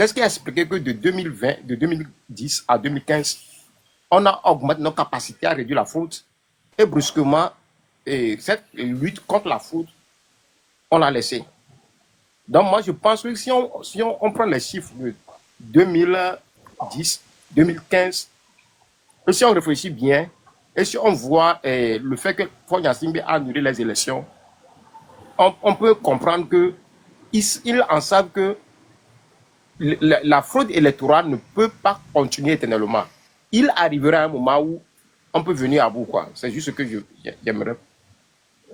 Qu'est-ce qui a expliqué que de 2020, de 2010 à 2015, on a augmenté nos capacités à réduire la fraude et brusquement, cette lutte contre la fraude, on l'a laissé. Donc moi, je pense que si on prend les chiffres de 2010, 2015, et si on réfléchit bien, et si on voit le fait que Faure Gnassingbé a annulé les élections, on peut comprendre qu'ils en savent que la fraude électorale ne peut pas continuer éternellement. Il arrivera un moment où on peut venir à bout, quoi. C'est juste ce que j'aimerais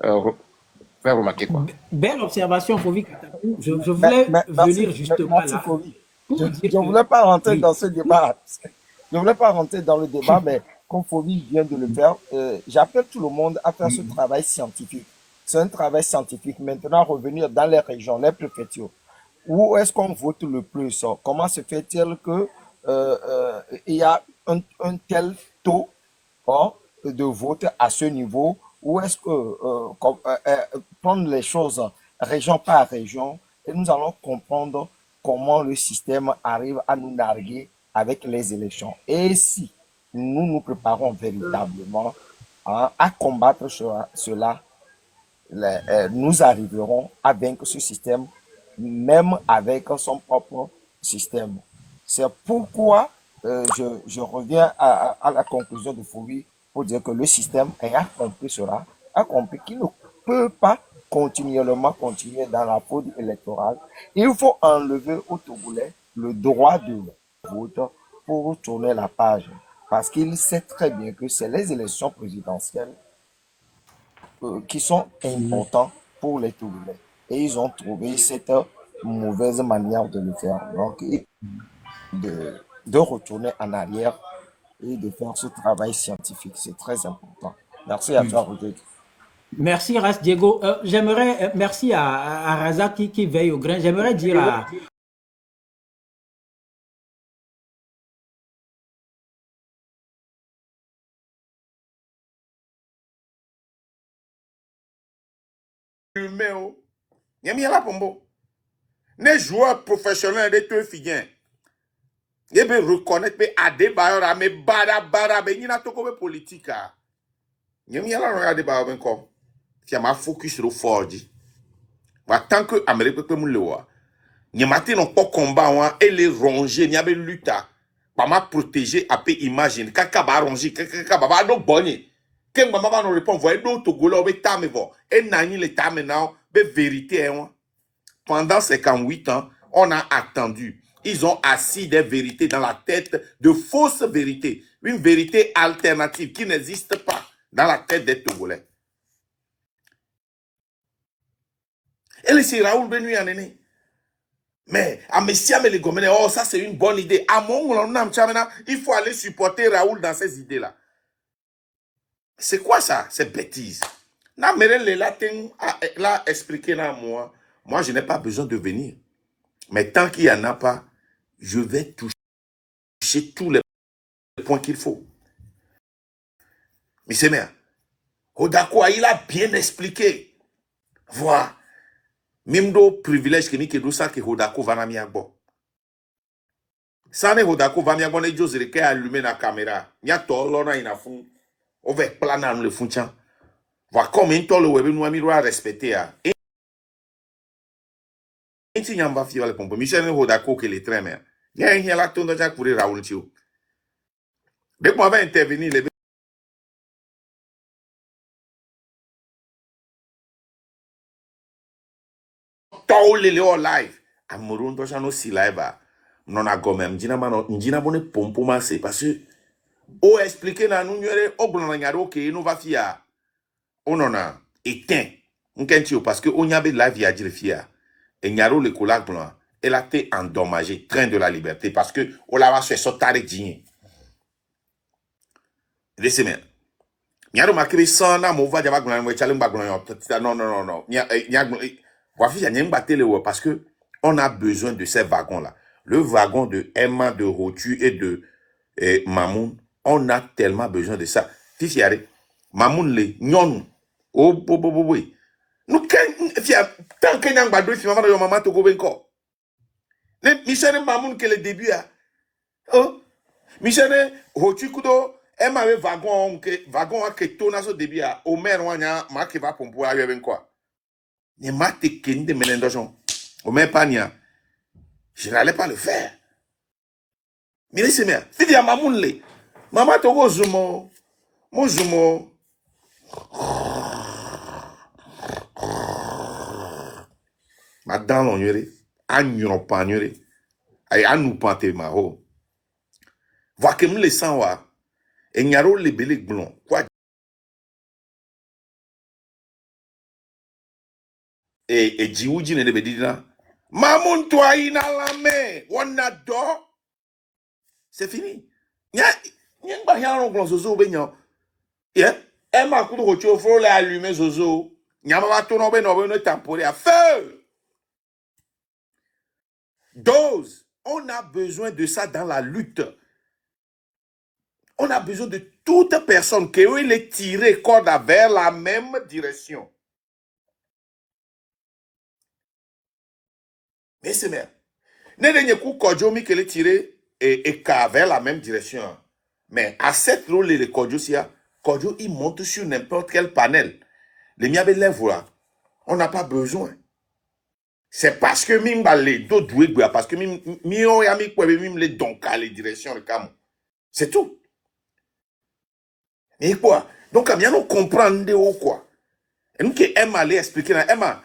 faire remarquer, quoi. Belle observation, Fovi Katakou. Je voulais Merci, venir justement merci là Fori. pour Je vous dire ne que voulais pas rentrer oui, dans ce débat. Je ne voulais pas rentrer dans le débat, mais comme Fori vient de le faire, j'appelle tout le monde à faire ce travail scientifique. C'est un travail scientifique. Maintenant, revenir dans les régions, les préfectures. Où est-ce qu'on vote le plus? Comment se fait-il que il y a un tel taux de vote à ce niveau? Où est-ce que prendre les choses région par région et nous allons comprendre comment le système arrive à nous narguer avec les élections. Et si nous nous préparons véritablement à combattre cela, nous arriverons à vaincre ce système, même avec son propre système. C'est pourquoi je reviens à la conclusion de Fourie pour dire que le système a compris cela, a compris qu'il ne peut pas continuellement continuer dans la fraude électorale. Il faut enlever au Togolais le droit de vote pour tourner la page. Parce qu'il sait très bien que c'est les élections présidentielles qui sont importants pour les Togolais. Et ils ont trouvé cette mauvaise manière de le faire. Donc, de retourner en arrière et de faire ce travail scientifique. C'est très important. Merci à toi, Roger. merci Ras Diego. J'aimerais, merci à Raza qui veille au grain. J'aimerais dire à Humain, oh. Y'a mis là, pombo. Les joueurs professionnels de tout figien. Ils veulent reconnaître que Adebayor mais bara mais il n'a pas de politique. Y'a mis là, regardez Adebayor encore. Qui a ma focus sur le Ford. Tant que Amérique peut me le voir. Y'a maté non pas combat et les ronger, n'y avait lutte. Pas ma protéger à peu imagine. Kaka ba ronger, kaka ba do bonne. Quand maman va nous répondre, voyez d'autres Togolais, on tame vo. Et nani le tame now, be vérité hein. Pendant 58 ans, on a attendu. Ils ont assis des vérités dans la tête, de fausses vérités. Une vérité alternative qui n'existe pas dans la tête des Togolais. Et laissez Raoul Benoît en aîné. Mais à Messia, mais les Gomenés, oh, ça c'est une bonne idée. À mon il faut aller supporter Raoul dans ces idées-là. C'est quoi ça, ces bêtises? Là, les latins l'a expliqué là, moi. Moi, je n'ai pas besoin de venir. Mais tant qu'il n'y en a pas, je vais toucher tous les points qu'il faut. Mais c'est bien. Hodakwa, il a bien expliqué. Voilà. Même do privilège que nous ça que Hodako va na miagbo. Ça ne Hodako va miagbo ne José que allumer la caméra. Nya to lo na ina fun. On va planer le funchan. Voilà comme un tolo webe nous ami doit respecter a. Inti nyamba fi wale pompo. Michel ne Hodako que les très bien. Nya un la tondo ja courir Raoul Tio. Dès qu'on va intervenir les Taolele all live. Amourou to chano si live a. Non a gomem. Njina bone pompo ma se. Parce que, o expliquer na nou nyere, o blon nyaro ke nou va fia. O non a, éteint. M'kentio, parce que o nyabe live ya dire fia. Et nyaro le kolak blanc. Elle a été endommagée. Train de la liberté. Parce que, o la va se sotare djinye. Laissez-moi. Nyaro makebe sans na mouva java blanc. Mwe chale mba blanc. Non. Parce que on a besoin de ces wagons-là. Le wagon de Emma, de Rotu et de Mamoun, on a tellement besoin de ça. Tifiare, Mamoun le, nyon, oh, oui. Nous, tant que nous avons besoin de maman, tu go benko. Michel Mamoun que le début a. Oh, Michel Hotu Kudo, elle avait wagon a que tona au début a. Omer wanya ma qui va pour pouvoir y quoi. Ni ma te kende menendojon. Omer pania. Je n'allais pas le faire. Mais laissez moi. Fidi à Mamoun le. Maman togo zumo. Mon zumo. Madame l'on yore. Agnon pan yore. Ay anou pante ma ho. Voit que me le sang wa. Et nyaro le belé blond. Quoi. Et jiwuji ne be didina. Mamoun toi ina la main. On adore. C'est fini. Nya ba yan on zozo be nyan. Yeah. E ma kudo ko cho fro le allumer zozo. Nya ma to no be temporaire à feu. Dose. On a besoin de ça dans la lutte. On a besoin de toute personne qui est tirée corde vers la même direction. Mais c'est bien. Ne dernier coup, Kodjomi qui est tiré et vers la même direction. Mais à cette rôle, les Kodjo, Kodjo, il monte sur n'importe quel panel. Les miabe lèvres là, on n'a pas besoin. C'est parce que mimba les d'autres doués, parce que mio yami quoi, mim les donka les directions le cam. C'est tout. Et quoi? Donc, à bien nous comprendre quoi. Et nous qui Emma allait expliquer, Emma,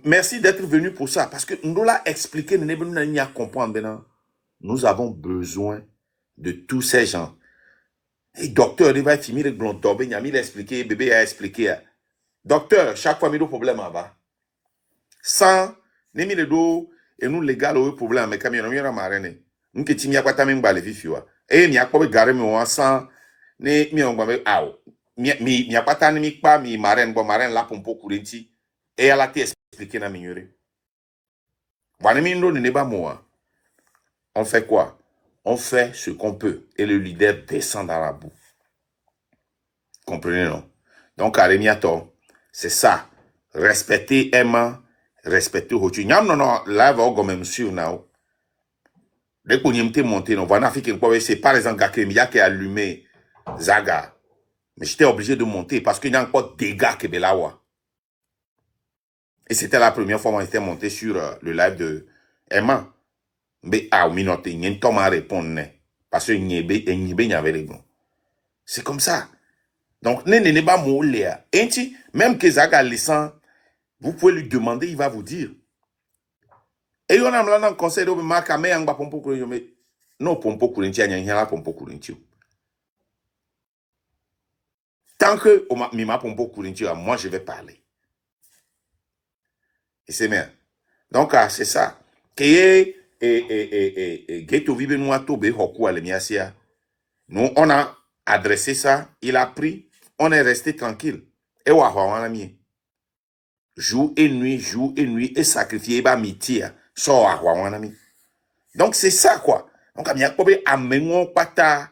merci d'être venu pour ça, parce que nous l'a expliqué, nous n'avons pas comprendre maintenant. Nous avons besoin de tous ces gens. Et docteur, il va finir le blond d'obé, il a expliqué, bébé a expliqué. Docteur, chaque fois, il y a un problème en bas. Sans, nous mis le dos, et nous, légal, au problème, mais comme il y a un marraine, nous qui t'y a pas ta même balle, vifua. Et il n'y a pas de garé, mais sans, ne mi on gbe aw mi apata ni mi pa mi marraine bo marraine la pompo kurenti et elle a été expliqué na mignore wani mi ndo ne ba moi on fait quoi, on fait ce qu'on peut et le leader descend dans la boue, comprenez non? Donc aremiato c'est ça, respecter Emma, respecter Hotu nyam non là va go même sur now dès qu'on y était monté non voilà africain quoi c'est par exemple Gakemia qui a allumé Zaga. Mais j'étais obligé de monter parce qu'il y a encore des gars qui Belawa. Et c'était la première fois où on était monté sur le live de Emma. Mais au minute, il y a un temps à répondre. Parce que il y avait les bons. C'est comme ça. Donc, n'est pas mouler. Même que Zaga laissant, vous pouvez lui demander, il va vous dire. Et on a un conseil de Marca, mais on va pompo courir. Non, pompo courir, il y a un pompo courir. Tant que Mima Pompo Kourintia, moi je vais parler. Et c'est bien. Donc, c'est ça. Nous, on a adressé ça, il a pris, on est resté tranquille. Et on a mis. Jour et nuit, et sacrifier ba miti, so on a mis. Donc, c'est ça, quoi. Donc, il y a un peu pata.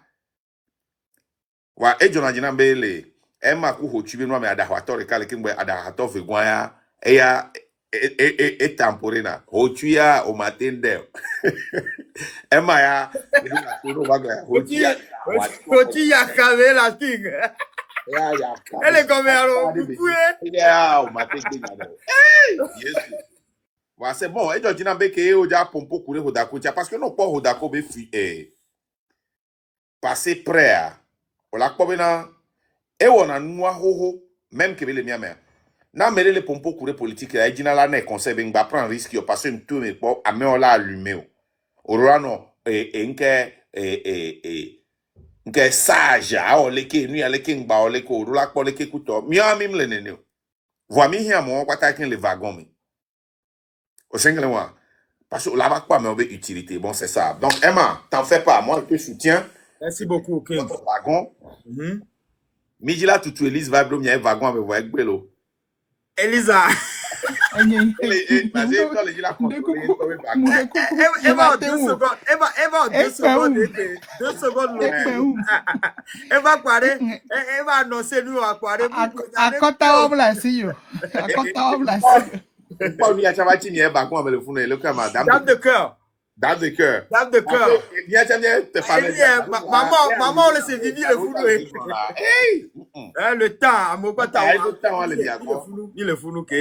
Wa, et Jonathan Bele. Emma ku Hotu be no me adahato re kale kimbe adahato fe gwaya e tampore na Hotu ya o matende Emma ya no baga Hotu ya kave la king. ya Elle est comme alors ya o matende na yes wa c'est bon e Jonathan be ke o ja pompo kure hodako parce que non pas hodako be fi passer prêt o la kobena. Et on a noua hoho, même que les miens. Na mêlé les pompos courés politiques, la edina la ne conseil ben ba prendre risque yo parce une tour mais pas à me on l'a allumé. Orano nke sage a ole ke nu ale ke ngba ole ko ro la ko le ke kuto. Mi a mim le nene. Voa mi hi amo kwa ta kin le wagon mi. Au single moi. Parce que là-bas quoi mais on veut utilité. Bon c'est ça. Donc Emma, t'en fais pas, moi je te soutiens. Merci beaucoup King. Wagon. Midi là, tout Elise va bloquer un wagon avec vous avec Bello. Elisa. Elle va 2 secondes. Elle va 2 secondes. 2 secondes. Elle va parler. Elle va annoncer nous à parler. À Kota Oblasi. À Kota Oblasi. Pas lui à Chavati ni un wagon avec le fou le madame de cœur. Dame de cœur. Dame de cœur. Viens, te parler. Maman, on laisse vivre le fou. Hey! Le temps, mon pote, Le temps, le dia. il est fou, ok.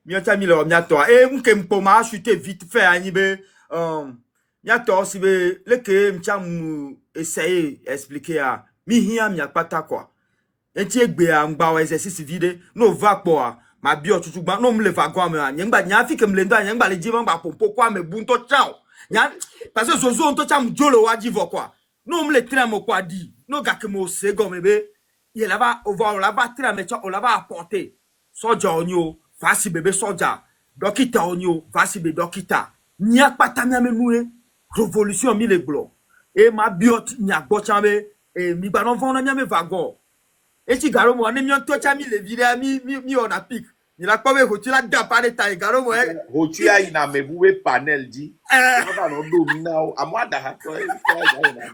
Miata mi le miato. Et m'ke m'poma chuter vite fait anibe. Miato si be le que m'cham essayer expliquer à mi hia mi akpata quoi. Enti egbe a ngba wa exercice vide no va quoi. Ma bio tutu gba no mle va kwa me nyangba nya fi ke mlendo nyangba le jiva ngba pompo kwa me bunto chao. Nya parce que zozo onto cham jolo wa jivo quoi. No mle tremo kwa di. No ga ke mo sego mebe. Il là-bas on va battre mais on va apporter. Soja onyo vasi bebe soja. Dokita onyo vasi be dokita. Nya pata nya menue révolution mi le glo. Et ma biot nya gbo chambe e mi ba non vona nya me vago. Et si garo mo ne mi on to chami le vide mi on a pic. Ni la pa me ko ti la da pa de tai garo mo e. Hotu ya ina me buwe panel di. Ba no do mi na o amada ha to e.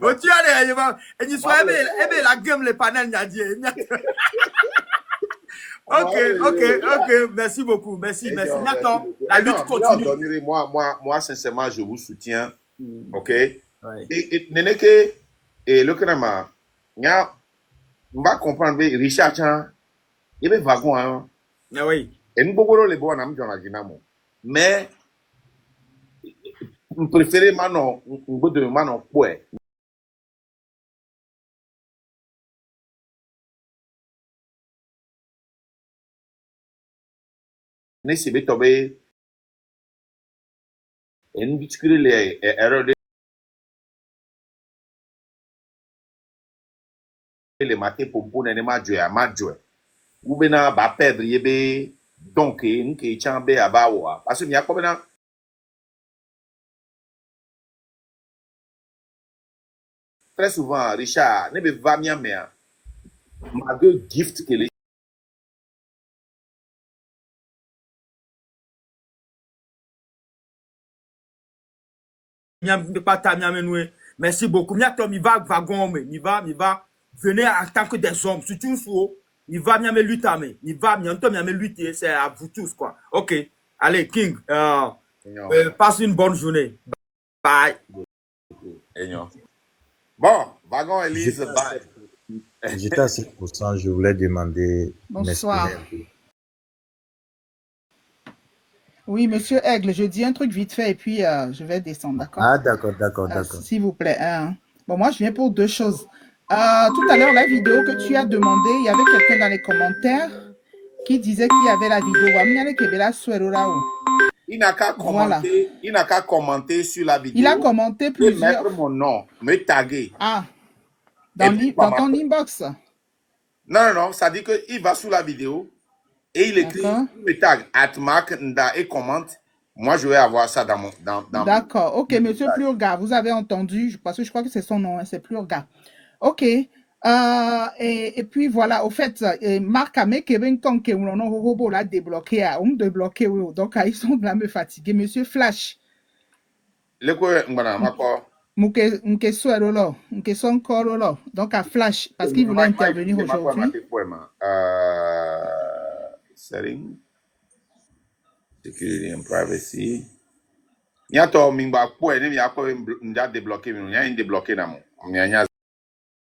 Hotu ya de ba e ni so ebe la game le panel nya di. Ok, merci beaucoup, merci. Maintenant, la lutte continue. Moi, sincèrement, je vous soutiens, ok. Et Neneke et le Kanama, on va comprendre, Richard Chan, il est wagon, hein. Ah oui. Et nous, beaucoup les bons amis, j'en ai dit, mais, vous préférez Manon, vous de Manon, ouais. Ne se be tobe en discuter les erreurs de les mater pour ne ma joie ou bena ba perdre yebe donc nke chambe abawa parce que mi akobena très souvent Richard ne be va mi amea ma de gift que les Merci beaucoup. Mi va wagon, mi va venir en tant que des hommes. Si tu fous, il va me lutter, il va me lutter. C'est à vous tous quoi. Ok. Allez King, passe une bonne journée. Bye. Bon, wagon Elise, bye. J'étais à 7%, je voulais demander. Bonsoir. Oui, monsieur Aigle, je dis un truc vite fait et puis je vais descendre, d'accord? Ah, d'accord. S'il vous plaît. Bon, moi, je viens pour deux choses. Tout à l'heure, la vidéo que tu as demandé, il y avait quelqu'un dans les commentaires qui disait qu'il y avait la vidéo. Il n'a qu'à commenter, voilà. Il n'a qu'à commenter sur la vidéo. Il a commenté plusieurs. Mettre mon nom, me taguer. Ah, dans ton inbox. Non, ça dit qu'il va sous la vidéo. Et il écrit, le tag, @Mark Nda et commente. Moi, je vais avoir ça dans mon... D'accord. Ok, monsieur Plurga, vous avez entendu, parce que je crois que c'est son nom, hein, c'est Plurga. Ok. Et puis voilà, au fait, Marc a mis Kevin Konke, on l'a débloqué, on débloqué, donc ils sont là me fatiguer. Monsieur Flash. Le quoi, donc à Flash, parce qu'il voulait intervenir aujourd'hui. Setting, security and privacy. Nyato mingba kwe ne ya ko nja débloquer mi nya débloquer na mo.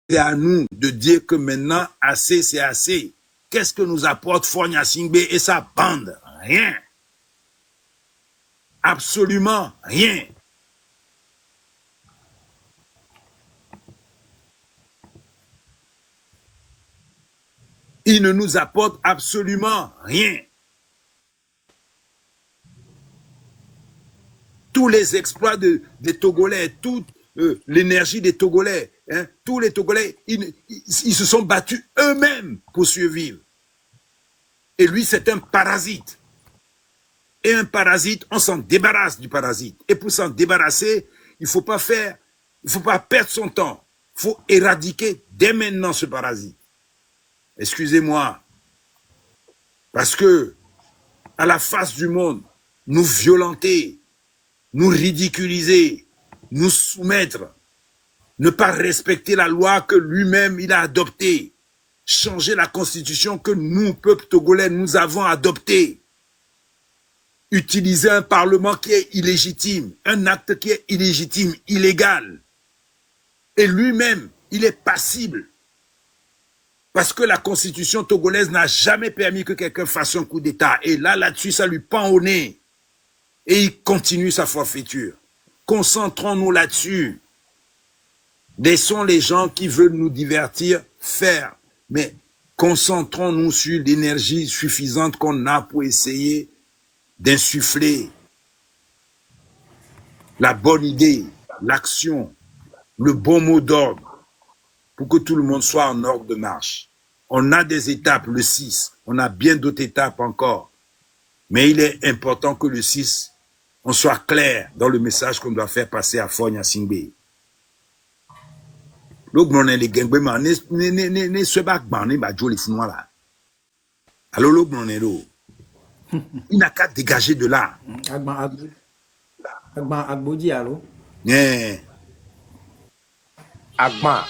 C'est à nous de dire que maintenant assez c'est assez. Qu'est-ce que nous apporte Fogna Singbe et sa bande? Rien. Absolument rien. Il ne nous apporte absolument rien. Tous les exploits des Togolais, toute l'énergie des Togolais, hein, tous les Togolais, ils se sont battus eux-mêmes pour survivre. Et lui, c'est un parasite. Et un parasite, on s'en débarrasse du parasite. Et pour s'en débarrasser, il faut pas perdre son temps. Il faut éradiquer dès maintenant ce parasite. Excusez-moi, parce que à la face du monde, nous violenter, nous ridiculiser, nous soumettre, ne pas respecter la loi que lui-même il a adoptée, changer la constitution que nous, peuple togolais, nous avons adoptée. utiliser un parlement qui est illégitime, un acte qui est illégitime, illégal. Et lui-même, il est passible. Parce que la constitution togolaise n'a jamais permis que quelqu'un fasse un coup d'État. Et là-dessus, ça lui pend au nez. Et il continue sa forfaiture. Concentrons-nous là-dessus. Laissons les gens qui veulent nous divertir faire. Mais concentrons-nous sur l'énergie suffisante qu'on a pour essayer d'insuffler la bonne idée, l'action, le bon mot d'ordre pour que tout le monde soit en ordre de marche. On a des étapes, le 6. On a bien d'autres étapes encore. Mais il est important que le 6, on soit clair dans le message qu'on doit faire passer à Fogna Singbe. Il n'a qu'à dégager de là. Agbodi, allô? Agma.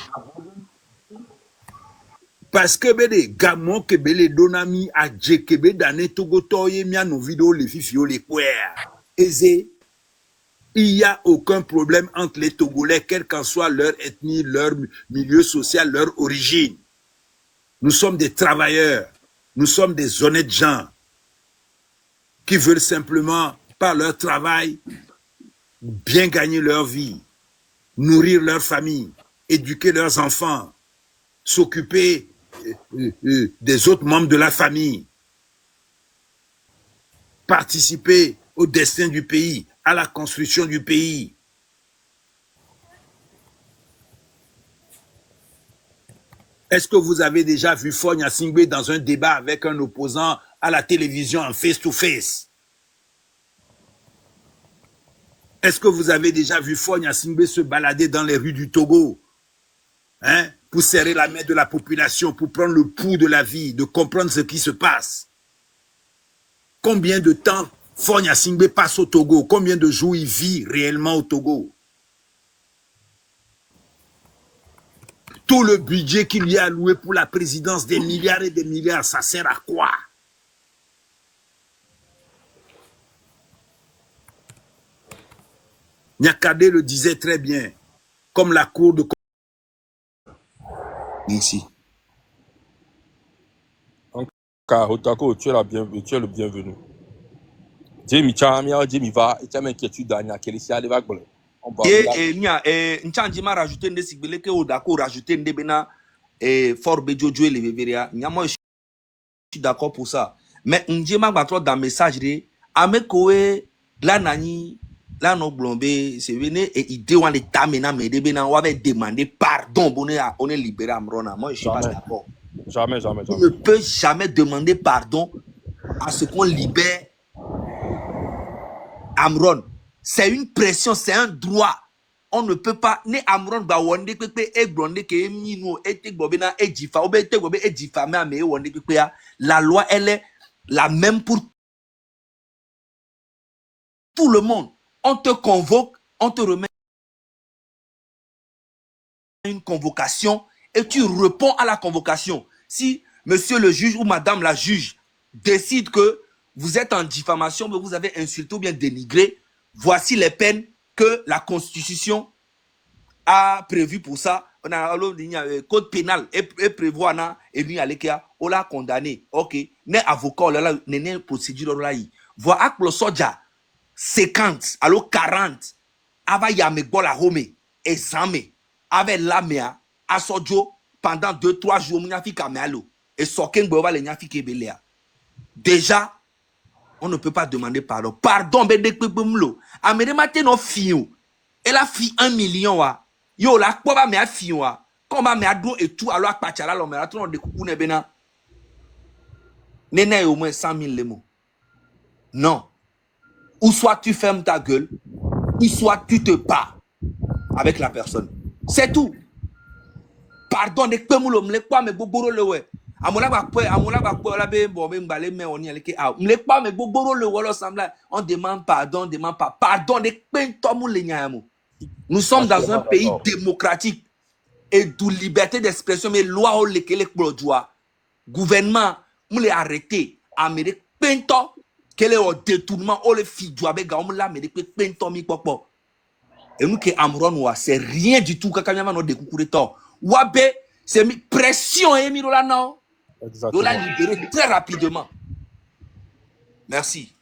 Parce que les gamons que les donami a djekebe dane togotoye mia no vidéo les fifio les puer. Aisé. Il n'y a aucun problème entre les Togolais, quelle qu'en soit leur ethnie, leur milieu social, leur origine. Nous sommes des travailleurs. Nous sommes des honnêtes gens qui veulent simplement, par leur travail, bien gagner leur vie, nourrir leur famille, éduquer leurs enfants, s'occuper des autres membres de la famille, participer au destin du pays, à la construction du pays. Est-ce que vous avez déjà vu Fogna Singbe dans un débat avec un opposant à la télévision en face-to-face? Est-ce que vous avez déjà vu Fogna Singbe se balader dans les rues du Togo, hein, pour serrer la main de la population, pour prendre le pouls de la vie, de comprendre ce qui se passe? Combien de temps Fogna Singbe passe au Togo? Combien de jours il vit réellement au Togo? Tout le budget qu'il y a alloué pour la présidence, des milliards et des milliards, ça sert à quoi? Nyakade le disait très bien, comme la cour de... Ici. Otako, tu es le bienvenu. Jamie Chamia, Jamie va, et tu as m'inquiétude d'Anya, qu'elle s'y allait va. Nchanjima rajouter nde sigbele ke odako rajouter nde bena fort bejojo et les veria. Moi je suis d'accord pour ça. Mais Njema batro dans message de amekoe la nani la no blombe c'est venu et idée on les tamena mais de bena on avait demandé pardon on est libéré Amrona. Moi je suis pas d'accord. Jamais. On ne peut jamais demander pardon à ce qu'on libère Amron. C'est une pression, c'est un droit. On ne peut pas ne Amron ba wonde pepe e blonde ke mino e te gobena e jifa obe te gobe e jifa me ame wonde pepe ya. La loi elle est la même pour tout le monde. On te convoque, on te remet une convocation et tu réponds à la convocation. Si monsieur le juge ou madame la juge décide que vous êtes en diffamation, mais vous avez insulté ou bien dénigré, voici les peines que la Constitution a prévues pour ça. On a le code pénal et prévoit et lui on l'a condamné. Ok. Ne avocat on l'a ne procédure là. Voilà que le soldat 50 alors 40 avait yame bola home et samé avec l'amea à sojo pendant 2-3 jours mon yafi kamelo et soken boba le yafi kebelea. Déjà on ne peut pas demander pardon. Pardon, ben de pebumlo. Amere matin no fiu. Elle a fi 1 million wa. Yo la quoi ba me a fiu wa. Comment me a do et tout alors pachala lo me a tron de coucou ne bena. Nene au moins 100 000 les mots. Non. Ou soit tu fermes ta gueule, ou soit tu te pars avec la personne. C'est tout. Pardon, de pemulo me le quoi me gogoro le we. Amola ba la be bon me mbale me oni aleke a me pas me gogoro le wolo sembla on demande pardon de pentomu le nyamu. Nous sommes dans un pays démocratique et de liberté d'expression mais loi o leke le droit gouvernement nous les arrêter amere pento Quel est le détournement? Oh, les filles, tu as bien là, mais depuis Pentomi Popo. Et nous, qui Amron, c'est rien du tout. Quand on a découvert ça, Wabe, c'est pression, Emile, là, non? On l'a libéré très rapidement. Merci.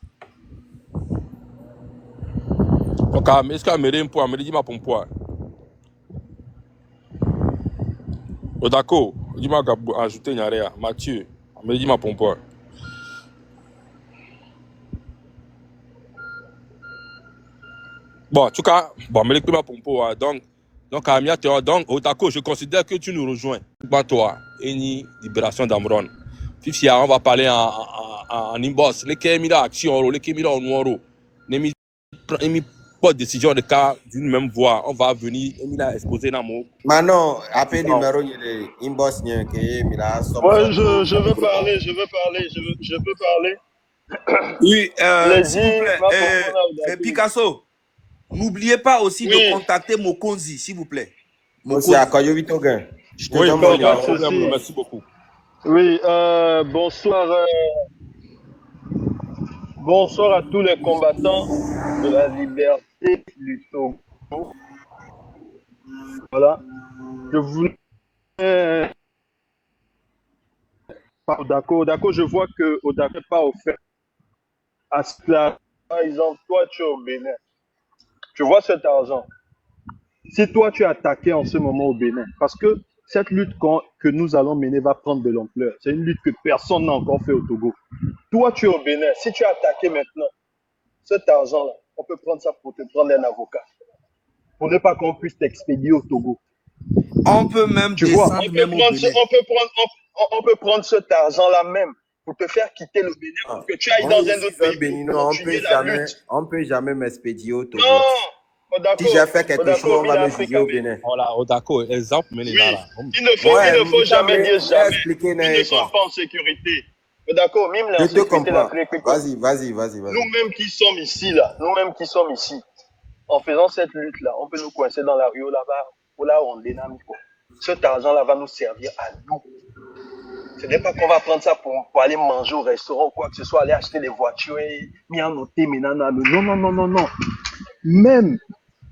Donc, est-ce qu'il y a un point? Dis-moi pour un point. Oh, d'accord. Dis-moi ajouter une area. Mathieu, dis-moi pour un point. Bon, en tout cas, bon, mais l'équipe pour un point. Donc, Amia, donc, oh, d'accord, je considère que tu nous rejoins. Bah, toi, une libération d'Amron. Fifi, on va parler en inbox. Les qui mis action, les qui mis en noir. Les pas de décision de cas d'une même voix. On va venir et il a exposé dans mon. Maintenant, appel numéro, il est inbox, il a ouais, je veux parler. Oui, s'il vous plaît. Picasso, n'oubliez pas aussi de contacter Mokonzi, s'il vous plaît. Mokonzi à Koyovitogen. Je te donne mon numéro. Merci beaucoup. Oui, bonsoir à tous les combattants de la liberté du Togo. Voilà. Je voulais... D'accord, je vois que Odako n'est pas offert à cela. Par exemple, toi, tu es au Bénin. Tu vois cet argent. Si toi, tu es attaqué en ce moment au Bénin, parce que cette lutte que nous allons mener va prendre de l'ampleur. C'est une lutte que personne n'a encore fait au Togo. Toi, tu es au Bénin. Si tu es attaqué maintenant, cet argent-là, on peut prendre ça pour te prendre un avocat. Pour ne pas qu'on puisse t'expédier au Togo. On peut même descendre même au Bénin. On peut prendre cet argent-là même pour te faire quitter le Bénin, pour que tu ailles dans un autre pays. Béninois, on peut jamais m'expédier au Togo. Non! Si j'ai fait quelque chose, on va me juger au Bénin. Voilà, d'accord, exemple, mais là. Il ne faut jamais dire jamais. Ils ne sont pas en sécurité. D'accord, même la sécurité, la sécurité. Vas-y. Nous-mêmes qui sommes ici, en faisant cette lutte-là, on peut nous coincer dans la rue là-bas, ou là où on déname. Cet argent-là va nous servir à nous. Ce n'est pas qu'on va prendre ça pour aller manger au restaurant ou quoi que ce soit, aller acheter des voitures et noter, non. Même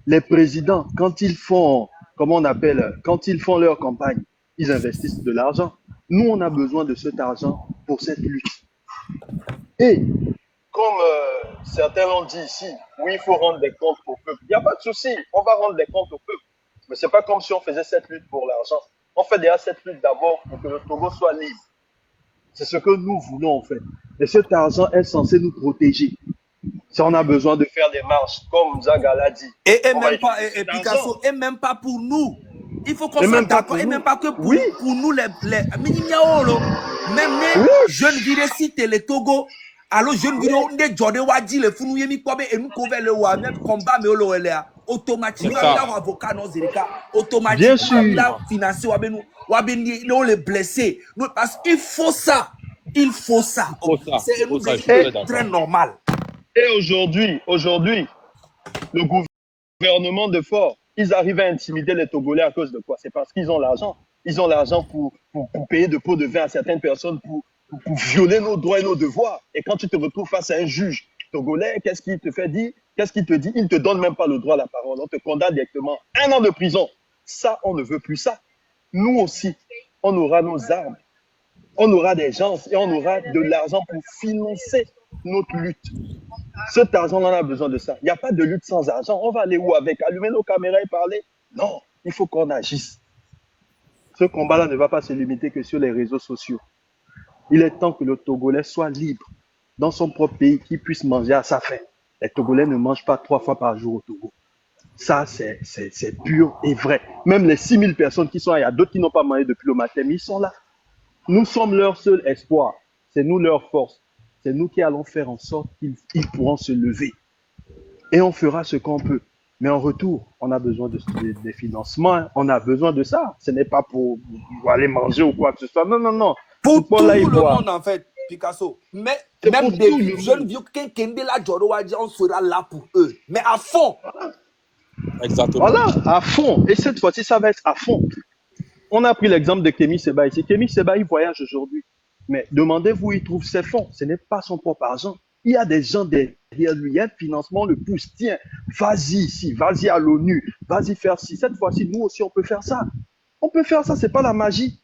les présidents, quand ils font, quand ils font leur campagne, ils investissent de l'argent. Nous, on a besoin de cet argent pour cette lutte. Et comme certains l'ont dit ici, oui, il faut rendre des comptes au peuple. Il n'y a pas de souci, on va rendre des comptes au peuple. Mais ce n'est pas comme si on faisait cette lutte pour l'argent. On fait déjà cette lutte d'abord pour que le Togo soit libre. C'est ce que nous voulons en fait. Et cet argent est censé nous protéger. Si on a besoin de faire des marches, comme Zaga l'a dit. Et Picasso, et même pas pour nous. Il faut qu'on soit d'accord, et même pas que pour nous, les même les jeunes virécites, les Togo. Alors, jeunes virécites, Jordan Wadi, les Founouyemi Kwabe, et nous couvert le même combat, mais on est automatiquement, avocat, non, Zerika, automatiquement, il a financé, on les blessés. Parce qu'il faut ça. C'est très normal. Et aujourd'hui, le gouvernement de Fort, ils arrivent à intimider les Togolais à cause de quoi? C'est parce qu'ils ont l'argent. Ils ont l'argent pour payer de pots de vin à certaines personnes, pour violer nos droits et nos devoirs. Et quand tu te retrouves face à un juge togolais, qu'est-ce qu'il te fait dire? Qu'est-ce qu'il te dit? Il ne te donne même pas le droit à la parole. On te condamne directement. 1 an de prison. Ça, on ne veut plus ça. Nous aussi, on aura nos armes. On aura des gens et on aura de l'argent pour financer notre lutte. Cet argent, on a besoin de ça. Il n'y a pas de lutte sans argent. On va aller où avec? Allumer nos caméras et parler? Non, il faut qu'on agisse. Ce combat-là ne va pas se limiter que sur les réseaux sociaux. Il est temps que le Togolais soit libre dans son propre pays, qu'il puisse manger à sa faim. Les Togolais ne mangent pas 3 fois par jour au Togo. Ça, c'est pur et vrai. Même les 6000 personnes qui sont là, il y a d'autres qui n'ont pas mangé depuis le matin, mais ils sont là. Nous sommes leur seul espoir. C'est nous leur force. C'est nous qui allons faire en sorte qu'ils pourront se lever. Et on fera ce qu'on peut. Mais en retour, on a besoin des financements. On a besoin de ça. Ce n'est pas pour aller manger ou quoi que ce soit. Non. Pour tout le monde, en fait, Picasso. Mais même des jeunes vieux qui on sera là pour eux. Mais à fond. Exactement. Voilà, à fond. Et cette fois-ci, ça va être à fond. On a pris l'exemple de Kémy Seba ici. Kémy Seba, il voyage aujourd'hui. Mais demandez-vous où il trouve ses fonds. Ce n'est pas son propre argent. Il y a des gens derrière lui. Il y a un financement, le pousse. Tiens, vas-y ici, vas-y à l'ONU, vas-y faire ci. Cette fois-ci, nous aussi, on peut faire ça. On peut faire ça, c'est pas la magie.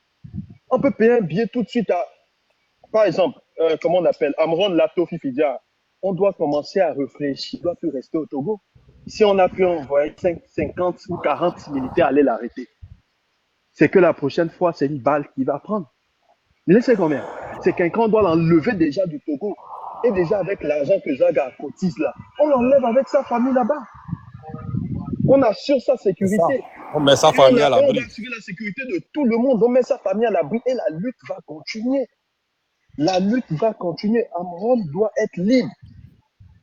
On peut payer un billet tout de suite à, par exemple, comment on appelle, Amron Lato Fifidia. On doit commencer à réfléchir. Il ne doit plus rester au Togo. Si on a pu envoyer 50 ou 40 militaires aller l'arrêter, c'est que la prochaine fois, c'est une balle qu'il va prendre. Mais là, c'est combien? C'est quelqu'un, on doit l'enlever déjà du Togo. Et déjà avec l'argent que Zaga cotise là, on l'enlève avec sa famille là-bas. On assure sa sécurité. On met sa famille à On va l'abri. assurer la sécurité de tout le monde. On met sa famille à l'abri et la lutte va continuer. La lutte va continuer. Amron doit être libre.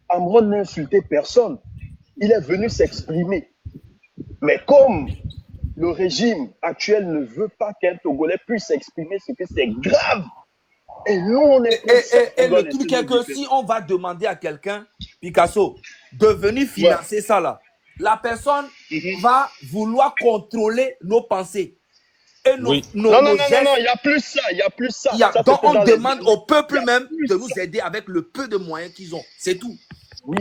Amron n'a insulté personne. Il est venu s'exprimer. Mais comme le régime actuel ne veut pas qu'un Togolais puisse s'exprimer, c'est que c'est grave. Et nous, on est Et le truc est que si on va demander à quelqu'un, Picasso, de venir financer ça là, la personne va vouloir contrôler nos pensées. Et nos, Oui. nos, non, nos non, non, gestes. non, il y a plus ça, il y a plus ça. Ça, Donc c'était on dans les demande vidéos. au peuple Il y a même plus de nous ça. aider avec le peu de moyens qu'ils ont. C'est tout. Oui.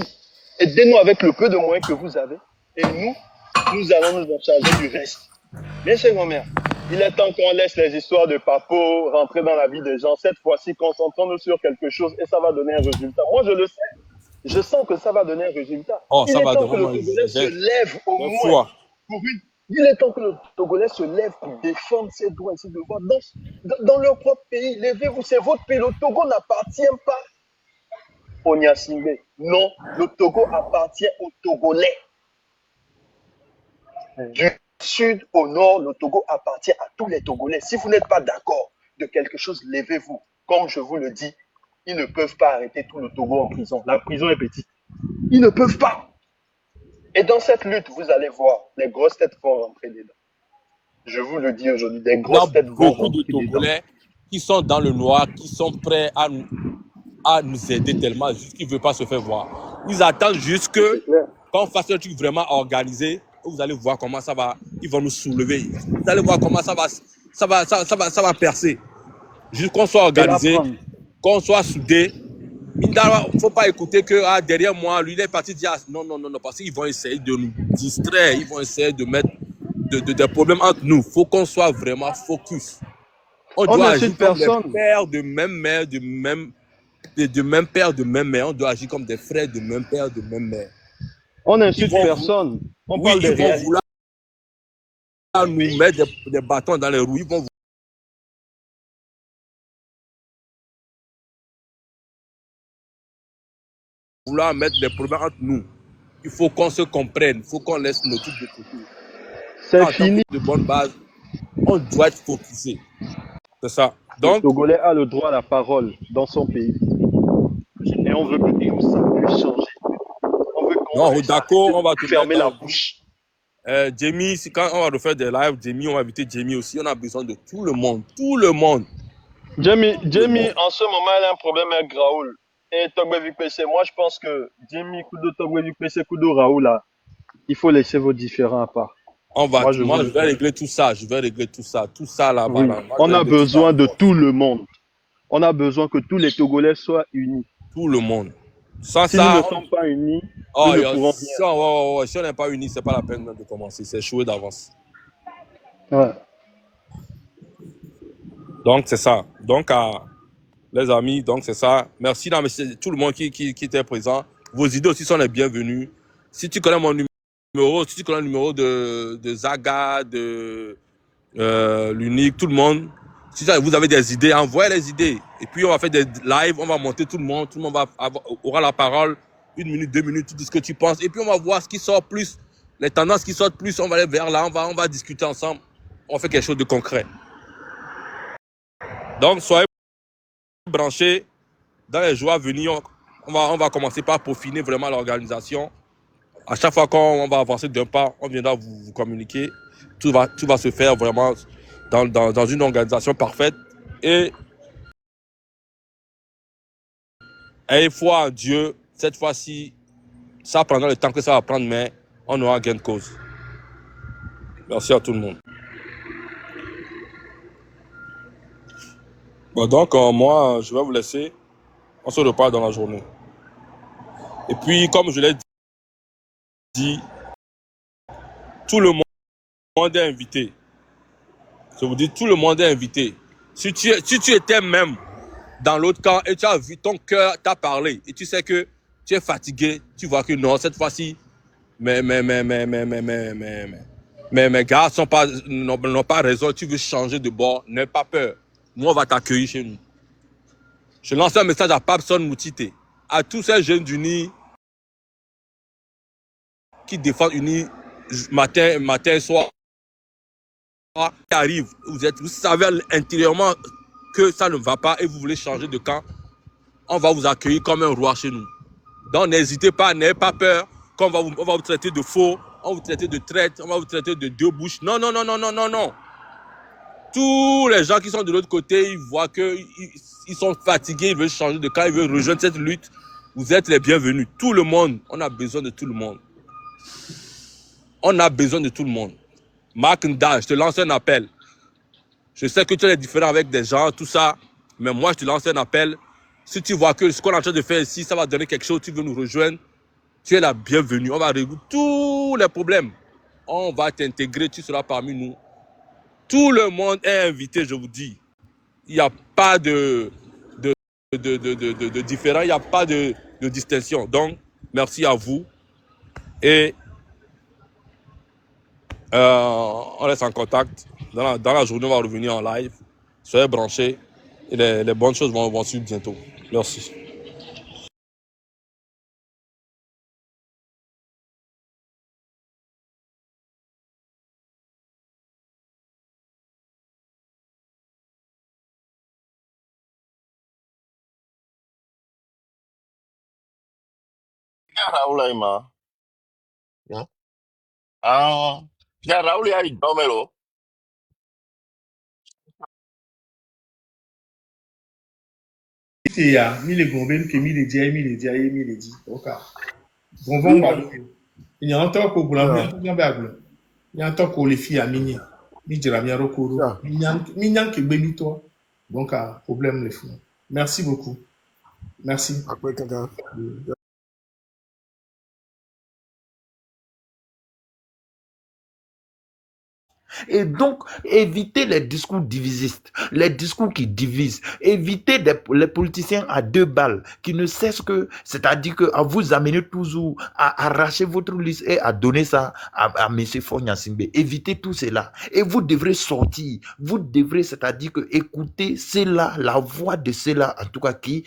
Aidez-nous avec le peu de moyens que vous avez. Et nous allons nous en charger du reste. Bien sûr, grand-mère. Il est temps qu'on laisse les histoires de Papo rentrer dans la vie des gens. Cette fois-ci, concentrons-nous sur quelque chose et ça va donner un résultat. Moi, je le sais. Je sens que ça va donner un résultat. Oh, Il ça est va temps que le donner Togolais se lève au moins foi. pour une... Il est temps que le Togolais se lève pour défendre ses droits et ses devoirs dans leur propre pays. Levez-vous, c'est votre pays. Le Togo n'appartient pas au Niasimbe. Non, le Togo appartient aux Togolais. Du sud au nord, le Togo appartient à tous les Togolais. Si vous n'êtes pas d'accord de quelque chose, levez-vous. Comme je vous le dis, ils ne peuvent pas arrêter tout le Togo en prison. La prison est petite. Ils ne peuvent pas. Et dans cette lutte, vous allez voir, les grosses têtes vont rentrer dedans. Je vous le dis aujourd'hui, des Il y a grosses têtes vont beaucoup de rentrer dedans. Togolais qui sont dans le noir, qui sont prêts à nous aider tellement, juste qu'ils ne veulent pas se faire voir. Ils attendent juste que quand on fasse un truc vraiment organisé, vous allez voir comment ça va, ils vont nous soulever. Vous allez voir comment ça va percer. Juste qu'on soit organisé, qu'on soit soudé. Il ne faut pas écouter que derrière moi, lui, il est parti dire non, parce qu'ils vont essayer de nous distraire, ils vont essayer de mettre des problèmes entre nous. Il faut qu'on soit vraiment focus. On doit agir comme des pères de même mère, de même père, de même mère. On doit agir comme des frères de même père, de même mère. On n'insulte personne. On parle de ils vont réalité. vouloir nous mettre des bâtons dans les roues. Ils vont vouloir mettre des problèmes entre nous. Il faut qu'on se comprenne. Il faut qu'on laisse nos trucs de côté. C'est fini. De bonne base, on doit être focusé. C'est ça. Donc, le Togolais a le droit à la parole dans son pays. Et on veut que tout ça puisse changer. On veut qu'on d'accord, on va te fermer mettre la bouche. Jamie, quand on va refaire des lives, Jamie, on va inviter Jamie aussi. On a besoin de tout le monde. Tout le monde. Jamie, en ce moment, elle a un problème avec Raoul. Et Togbe Vicpese, moi je pense que Jamie, Kudo, Togbe Vicpese, Kudo, Raoul, là, il faut laisser vos différends à part. Moi, je vais régler tout ça. Tout ça là. Oui. On a besoin de tout le monde. On a besoin que tous les Togolais soient unis. Tout le monde. Sans si ça, nous ne sommes pas unis, nous ne pourrons rien. Si on n'est pas unis, c'est pas la peine de commencer. C'est échoué d'avance. Ouais. Donc, c'est ça. Donc, les amis, donc c'est ça. Merci tout le monde qui était présent. Vos idées aussi sont les bienvenues. Si tu connais mon numéro, si tu connais le numéro de Zaga, de l'Unique, tout le monde, si vous avez des idées, envoyez les idées. Et puis, on va faire des lives, on va monter tout le monde aura la parole, 1 minute, 2 minutes, tu dis ce que tu penses. Et puis, on va voir ce qui sort plus, les tendances qui sortent plus, on va aller vers là, on va discuter ensemble. On fait quelque chose de concret. Donc, soyez branchés dans les jours à venir. On va commencer par peaufiner vraiment l'organisation. À chaque fois qu'on va avancer d'un pas, on viendra vous communiquer. Tout va se faire vraiment dans une organisation parfaite. Et ayez foi en Dieu. Cette fois-ci, ça prendra le temps que ça va prendre, mais on aura gain de cause. Merci à tout le monde. Bon, donc, moi, je vais vous laisser. On se reparle dans la journée. Et puis, comme je l'ai dit, tout le monde est invité. Je vous dis, tout le monde est invité. Si tu étais même dans l'autre camp et tu as vu ton cœur t'a parlé et tu sais que tu es fatigué, tu vois que non, cette fois-ci, mes gars n'ont pas raison, tu veux changer de bord, n'aie pas peur. Nous, on va t'accueillir chez nous. Je lance un message à Papson Moutite, à tous ces jeunes d'Uni qui défendent Uni matin et soir, qui arrivent, vous savez intérieurement que ça ne va pas et vous voulez changer de camp, on va vous accueillir comme un roi chez nous. Donc n'hésitez pas, n'ayez pas peur qu'on va vous traiter de faux, on va vous traiter de traître, on va vous traiter de deux bouches. Non, non, non, non, non, non, non. Tous les gens qui sont de l'autre côté, ils voient qu'ils sont fatigués, ils veulent changer de camp, ils veulent rejoindre cette lutte. Vous êtes les bienvenus. Tout le monde, on a besoin de tout le monde. On a besoin de tout le monde. Mark Nda, je te lance un appel. Je sais que tu es différent avec des gens, tout ça, mais moi, je te lance un appel. Si tu vois que ce qu'on est en train de faire ici, ça va donner quelque chose, tu veux nous rejoindre, tu es la bienvenue. On va résoudre tous les problèmes. On va t'intégrer, tu seras parmi nous. Tout le monde est invité, je vous dis. Il n'y a pas de différent, il n'y a pas de distinction. Donc, merci à vous. Et on reste en contact. Dans la journée, on va revenir en live. Soyez branchés. Et les bonnes choses vont suivre bientôt. Merci. Raúl ahí más. ¿Ya? Ah, ya Raúl ya dámelo. Ya, mi le gomben ke mi le dia ye mi le di. Oka. Bon bon ba. Il y a un temps ko bula mi ba bula. Il y a un temps ko le fi a mini. Mi dira mi arokoro. Mi nyang ke gbe mi to. Donc problème le fou. Merci beaucoup. Merci. Après quelqu'un. Et donc, évitez les discours divisistes, les discours qui divisent. Évitez les politiciens à deux balles, qui ne cessent que, c'est-à-dire que à vous amener toujours à arracher votre liste et à donner ça à M. Fogna Simbe. Évitez tout cela. Et vous devrez sortir. Vous devrez, c'est-à-dire que écouter cela, la voix de cela, en tout cas, qui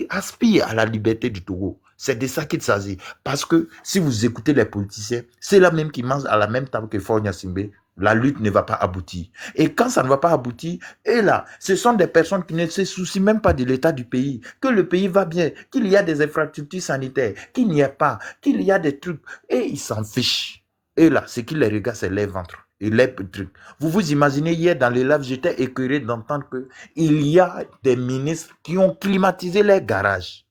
aspire à la liberté du Togo. C'est de ça qu'il s'agit. Parce que si vous écoutez les politiciens, c'est là même qui mangent à la même table que Fogna Simbe. La lutte ne va pas aboutir. Et quand ça ne va pas aboutir, et là, ce sont des personnes qui ne se soucient même pas de l'état du pays, que le pays va bien, qu'il y a des infrastructures sanitaires, qu'il n'y a pas, qu'il y a des trucs, et ils s'en fichent. Et là, ce qui les regarde, c'est les ventres et les trucs. Vous vous imaginez, hier dans les lives, j'étais écœuré d'entendre qu'il y a des ministres qui ont climatisé les garages.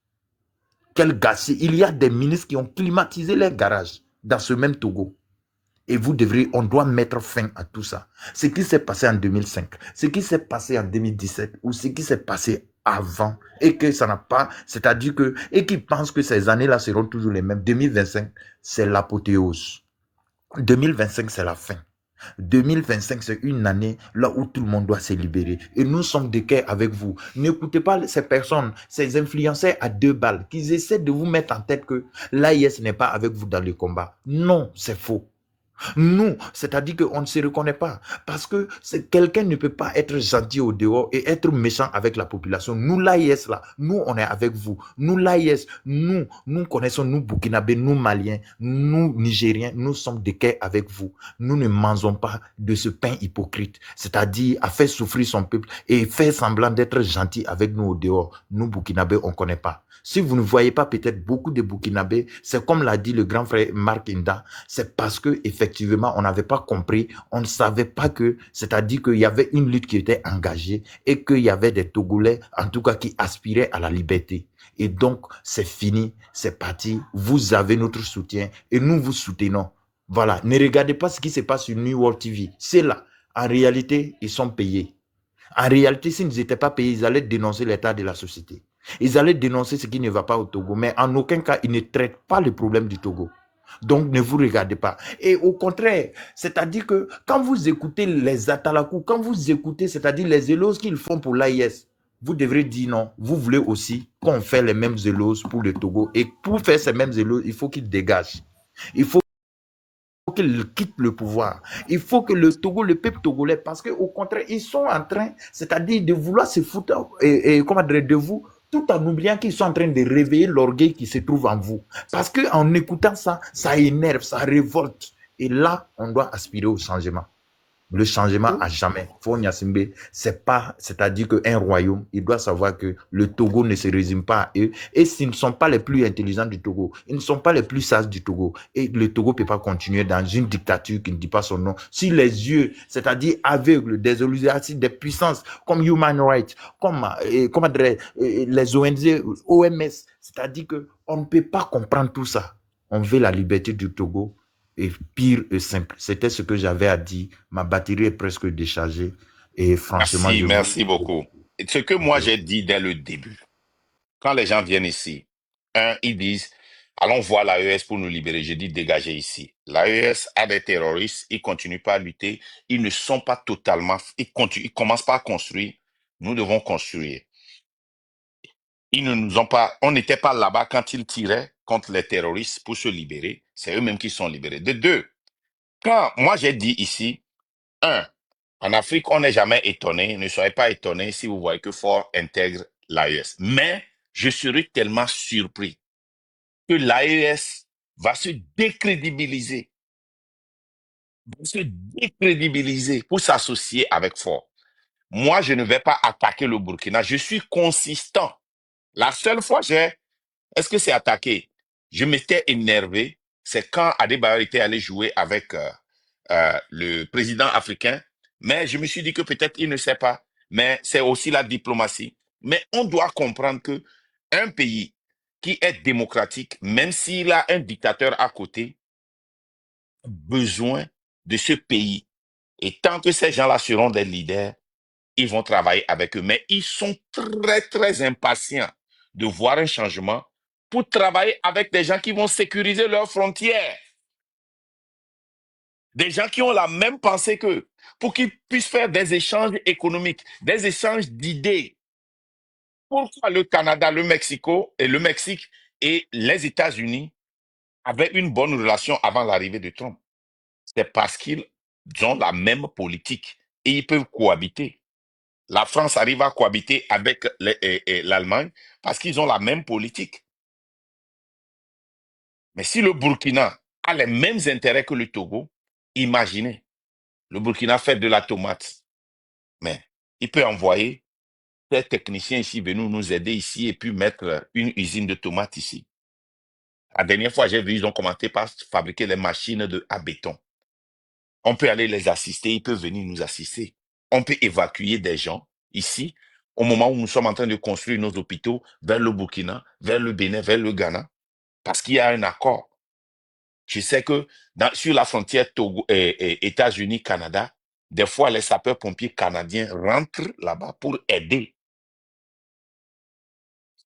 Quel gâchis! Il y a des ministres qui ont climatisé les garages dans ce même Togo. Et on doit mettre fin à tout ça. Ce qui s'est passé en 2005, ce qui s'est passé en 2017, ou ce qui s'est passé avant, et que ça n'a pas, c'est-à-dire que, et qui pensent que ces années-là seront toujours les mêmes. 2025, c'est l'apothéose. 2025, c'est la fin. 2025, c'est une année là où tout le monde doit se libérer. Et nous sommes de cœur avec vous. N'écoutez pas ces personnes, ces influenceurs à deux balles, qui essaient de vous mettre en tête que l'AIS n'est pas avec vous dans le combat. Non, c'est faux. Nous, c'est-à-dire qu'on ne se reconnaît pas. Parce que quelqu'un ne peut pas être gentil au dehors et être méchant avec la population. Nous, l'AIS, là, nous, on est avec vous. Nous, l'AIS, nous connaissons, nous, Burkinabés, nous, Maliens, nous, Nigériens, nous sommes de cœur avec vous. Nous ne mangeons pas de ce pain hypocrite. C'est-à-dire à faire souffrir son peuple et faire semblant d'être gentil avec nous au dehors. Nous, Burkinabés, on ne connaît pas. Si vous ne voyez pas peut-être beaucoup de Burkinabés, c'est comme l'a dit le grand frère Mark Nda, c'est parce que effectivement on n'avait pas compris, on ne savait pas que, c'est-à-dire qu'il y avait une lutte qui était engagée et qu'il y avait des Togolais, en tout cas qui aspiraient à la liberté. Et donc c'est fini, c'est parti, vous avez notre soutien et nous vous soutenons. Voilà, ne regardez pas ce qui se passe sur New World TV, c'est là. En réalité, ils sont payés. En réalité, s'ils n'étaient pas payés, ils allaient dénoncer l'état de la société. Ils allaient dénoncer ce qui ne va pas au Togo, mais en aucun cas, ils ne traitent pas le problème du Togo. Donc, ne vous regardez pas. Et au contraire, c'est-à-dire que quand vous écoutez les Atalakou, quand vous écoutez, c'est-à-dire les éloges qu'ils font pour l'AIS, vous devrez dire non. Vous voulez aussi qu'on fait les mêmes éloges pour le Togo. Et pour faire ces mêmes éloges, il faut qu'ils dégagent. Il faut qu'il quitte le pouvoir. Il faut que le Togo, le peuple togolais, parce qu'au contraire, ils sont en train, c'est-à-dire de vouloir se foutre comment dire, de vous, tout en oubliant qu'ils sont en train de réveiller l'orgueil qui se trouve en vous. Parce qu'en écoutant ça, ça énerve, ça révolte. Et là, on doit aspirer au changement. Le changement à jamais. Fo Gnassingbé, c'est pas, c'est-à-dire qu'un royaume, il doit savoir que le Togo ne se résume pas à eux. Et s'ils ne sont pas les plus intelligents du Togo, ils ne sont pas les plus sages du Togo. Et le Togo ne peut pas continuer dans une dictature qui ne dit pas son nom. Si les yeux, c'est-à-dire aveugles des oligarchies, des puissances comme Human Rights, comme, les ONG, OMS, c'est-à-dire qu'on ne peut pas comprendre tout ça. On veut la liberté du Togo. Et pire et simple. C'était ce que j'avais à dire. Ma batterie est presque déchargée. Et franchement, Merci beaucoup. Et ce que moi j'ai dit dès le début, quand les gens viennent ici, ils disent, allons voir l'AES pour nous libérer. Je dis, dégagez ici. L'AES a des terroristes, ils continuent pas à lutter, ils ne sont pas totalement, ils commencent pas à construire. Nous devons construire. Ils ne nous ont pas, on n'était pas là-bas quand ils tiraient contre les terroristes pour se libérer. C'est eux-mêmes qui sont libérés. De deux, quand moi j'ai dit ici, en Afrique, on n'est jamais étonné, ne soyez pas étonnés si vous voyez que Ford intègre l'AES. Mais je serais tellement surpris que l'AES va se décrédibiliser pour s'associer avec Ford. Moi, je ne vais pas attaquer le Burkina. Je suis consistant. La seule fois est-ce que c'est attaqué? Je m'étais énervé. C'est quand Adebayor était allé jouer avec le président africain. Mais je me suis dit que peut-être il ne sait pas. Mais c'est aussi la diplomatie. Mais on doit comprendre que un pays qui est démocratique, même s'il a un dictateur à côté, a besoin de ce pays. Et tant que ces gens-là seront des leaders, ils vont travailler avec eux. Mais ils sont très, très impatients de voir un changement pour travailler avec des gens qui vont sécuriser leurs frontières. Des gens qui ont la même pensée qu'eux, pour qu'ils puissent faire des échanges économiques, des échanges d'idées. Pourquoi le Canada, le Mexique et les États-Unis avaient une bonne relation avant l'arrivée de Trump? C'est parce qu'ils ont la même politique et ils peuvent cohabiter. La France arrive à cohabiter avec l'Allemagne parce qu'ils ont la même politique. Mais si le Burkina a les mêmes intérêts que le Togo, imaginez, le Burkina fait de la tomate. Mais il peut envoyer des techniciens ici venir nous aider ici et puis mettre une usine de tomates ici. La dernière fois, j'ai vu, ils ont commencé par fabriquer les machines à béton. On peut aller les assister, ils peuvent venir nous assister. On peut évacuer des gens ici, au moment où nous sommes en train de construire nos hôpitaux, vers le Burkina, vers le Bénin, vers le Ghana, parce qu'il y a un accord. Je sais que sur la frontière États-Unis-Canada, des fois, les sapeurs-pompiers canadiens rentrent là-bas pour aider.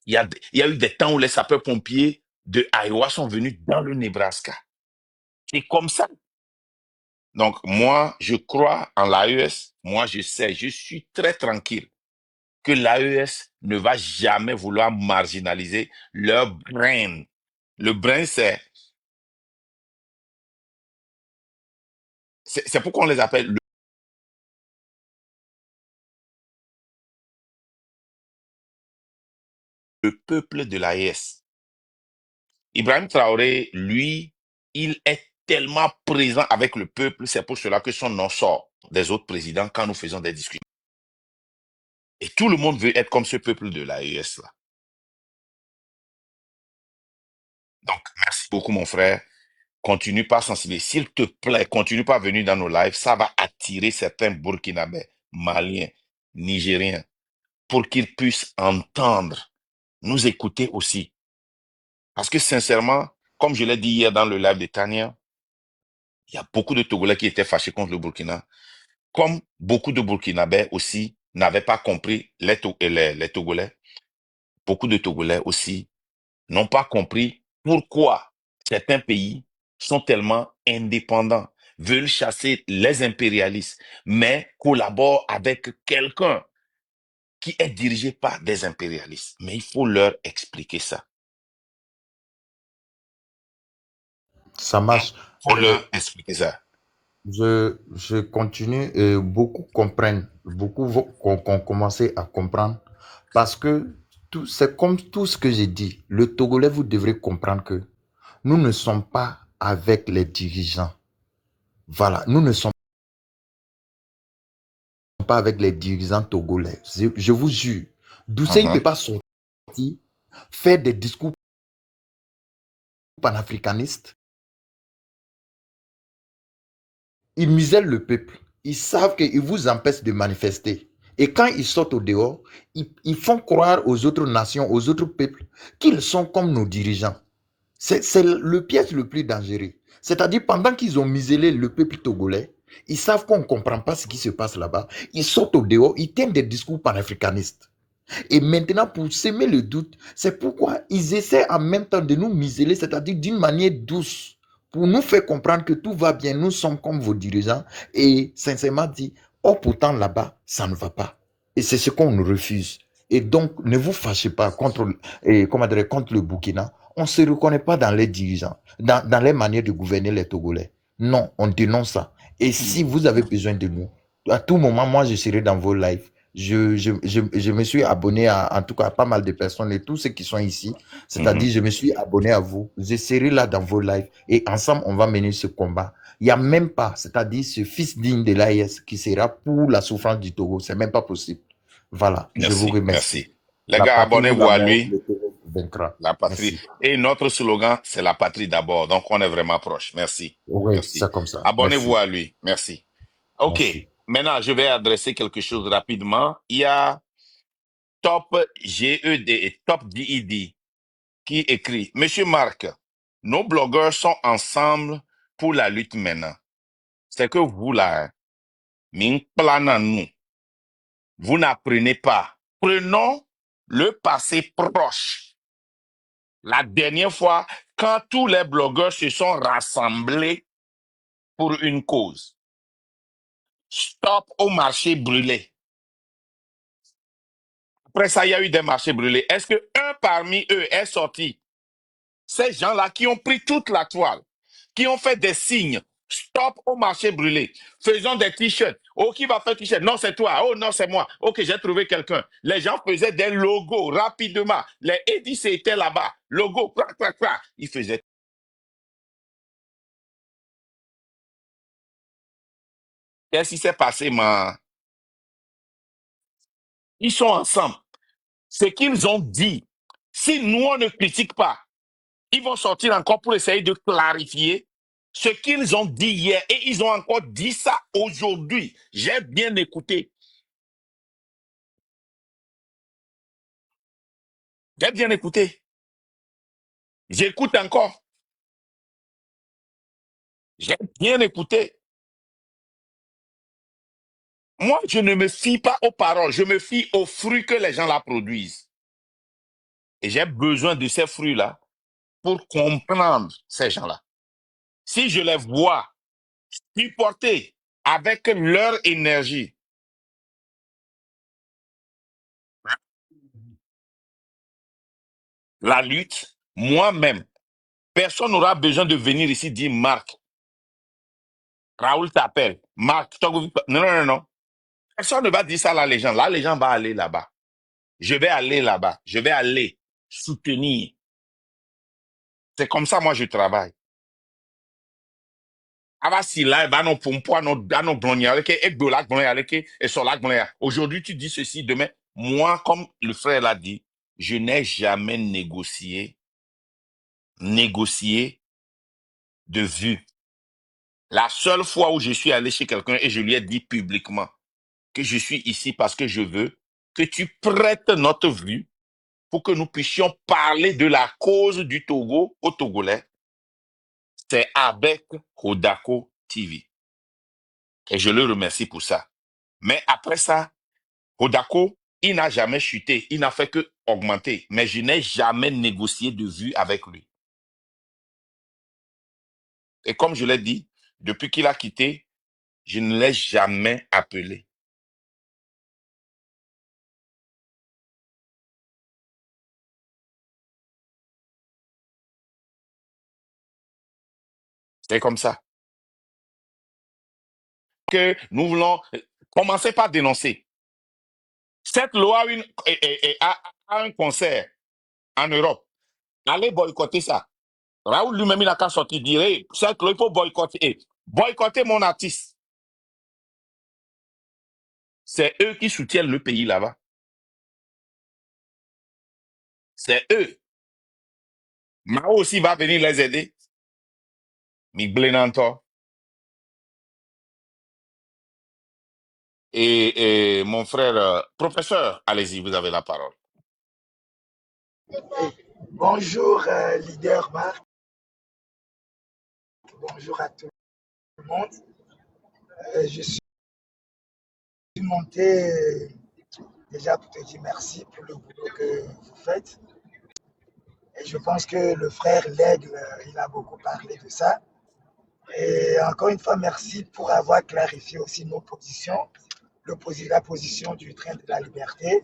Il y a eu des temps où les sapeurs-pompiers de Iowa sont venus dans le Nebraska. C'est comme ça. Donc, moi, je crois en l'AES. Moi, je sais, je suis très tranquille que l'AES ne va jamais vouloir marginaliser leur brain. Le brain, c'est pourquoi on les appelle le peuple de l'AES. Ibrahim Traoré, lui, il est tellement présent avec le peuple, c'est pour cela que son nom sort des autres présidents quand nous faisons des discussions. Et tout le monde veut être comme ce peuple de l'AES là. Donc, merci beaucoup, mon frère. Continue pas à sensibiliser. S'il te plaît, continue pas à venir dans nos lives. Ça va attirer certains Burkinabés, Maliens, Nigériens, pour qu'ils puissent entendre, nous écouter aussi. Parce que sincèrement, comme je l'ai dit hier dans le live de Tania, il y a beaucoup de Togolais qui étaient fâchés contre le Burkina. Comme beaucoup de Burkinabés aussi n'avaient pas compris les Togolais. beaucoup de Togolais aussi n'ont pas compris pourquoi certains pays sont tellement indépendants, veulent chasser les impérialistes, mais collaborent avec quelqu'un qui est dirigé par des impérialistes. Mais il faut leur expliquer ça. Ça marche. Il faut leur expliquer ça. Je continue et beaucoup comprennent, beaucoup ont commencé à comprendre parce que c'est comme tout ce que j'ai dit. Le Togolais, vous devrez comprendre que nous ne sommes pas avec les dirigeants. Voilà, nous ne sommes pas avec les dirigeants togolais. Je vous jure, Doucet, il ne peut pas sortir, faire des discours panafricanistes. Ils musellent le peuple. Ils savent qu'ils vous empêchent de manifester. Et quand ils sortent au dehors, ils font croire aux autres nations, aux autres peuples, qu'ils sont comme nos dirigeants. C'est le piège le plus dangereux. C'est-à-dire, pendant qu'ils ont muselé le peuple togolais, ils savent qu'on ne comprend pas ce qui se passe là-bas. Ils sortent au dehors, ils tiennent des discours panafricanistes. Et maintenant, pour semer le doute, c'est pourquoi ils essaient en même temps de nous museler, c'est-à-dire d'une manière douce, pour nous faire comprendre que tout va bien, nous sommes comme vos dirigeants. Et sincèrement dit, oh pourtant là-bas, ça ne va pas. Et c'est ce qu'on nous refuse. Et donc, ne vous fâchez pas contre le Burkina. On ne se reconnaît pas dans les dirigeants, dans les manières de gouverner les Togolais. Non, on dénonce ça. Et si vous avez besoin de nous, à tout moment, moi, je serai dans vos lives. Je me suis abonné à, en tout cas, à pas mal de personnes et tous ceux qui sont ici. C'est-à-dire, je me suis abonné à vous. Je serai là dans vos lives et ensemble, on va mener ce combat. Il n'y a même pas, c'est-à-dire, ce fils digne de l'AES qui sera pour la souffrance du Togo. C'est même pas possible. Voilà, Merci, je vous remercie. merci. Les La gars, patrie ou abonnez-vous la à mort, lui. le Togo vaincra. La patrie. Merci. Et notre slogan, c'est la patrie d'abord. Donc, on est vraiment proche. Merci. Oui, Merci. c'est comme ça. Abonnez-vous Merci. à lui. Merci. OK. Merci. Maintenant, je vais adresser quelque chose rapidement. Il y a Top GED et Top DED qui écrit: Monsieur Marc, nos blogueurs sont ensemble pour la lutte maintenant. C'est que vous là, ming plan nous. Vous n'apprenez pas. Prenons le passé proche. La dernière fois, quand tous les blogueurs se sont rassemblés pour une cause. Stop au marché brûlé. Après ça, il y a eu des marchés brûlés. Est-ce qu'un parmi eux est sorti? Ces gens-là qui ont pris toute la toile, qui ont fait des signes. Stop au marché brûlé. Faisons des t-shirts. Oh, qui va faire t-shirt? Non, c'est toi. Oh, non, c'est moi. Ok, j'ai trouvé quelqu'un. Les gens faisaient des logos rapidement. Les EDC étaient là-bas. Logo, clac, clac, clac. Ils faisaient. Qu'est-ce qui s'est passé, man? Ils sont ensemble. Ce qu'ils ont dit, si nous, on ne critique pas, ils vont sortir encore pour essayer de clarifier ce qu'ils ont dit hier. Et ils ont encore dit ça aujourd'hui. J'ai bien écouté. J'ai bien écouté. J'écoute encore. J'ai bien écouté. Moi, je ne me fie pas aux paroles. Je me fie aux fruits que les gens là produisent. Et j'ai besoin de ces fruits-là pour comprendre ces gens-là. Si je les vois supporter avec leur énergie la lutte, moi-même, personne n'aura besoin de venir ici dire: Marc, Raoul t'appelle. Marc, non, non, non, non. Personne ne va dire ça là, les gens. Là, les gens vont aller là-bas. Je vais aller là-bas. Je vais aller soutenir. C'est comme ça, moi, je travaille. Aujourd'hui, tu dis ceci, demain. Moi, comme le frère l'a dit, je n'ai jamais négocié de vue. La seule fois où je suis allé chez quelqu'un et je lui ai dit publiquement que je suis ici parce que je veux que tu prêtes notre vue pour que nous puissions parler de la cause du Togo aux Togolais, c'est avec Hodako TV. Et je le remercie pour ça. Mais après ça, Hodako Il n'a jamais chuté, il n'a fait que augmenter. Mais je n'ai jamais négocié de vue avec lui. Et comme je l'ai dit, depuis qu'il a quitté, je ne l'ai jamais appelé. C'est comme ça. Que nous voulons commencer par dénoncer. Cette loi a un concert en Europe. Allez boycotter ça. Raoul lui-même, il n'a qu'à sortir dire, hey, cette loi, il faut boycotter. Hey, boycotter mon artiste. C'est eux qui soutiennent le pays là-bas. C'est eux. Mao aussi va venir les aider. Miglenanto. Et mon frère, professeur, allez-y, vous avez la parole. Bonjour, leader Marc. Bonjour à tout le monde. Je suis monté déjà pour te dire merci pour le boulot que vous faites. Et je pense que le frère Lègle, il a beaucoup parlé de ça. Et encore une fois, merci pour avoir clarifié aussi nos positions, la position du train de la liberté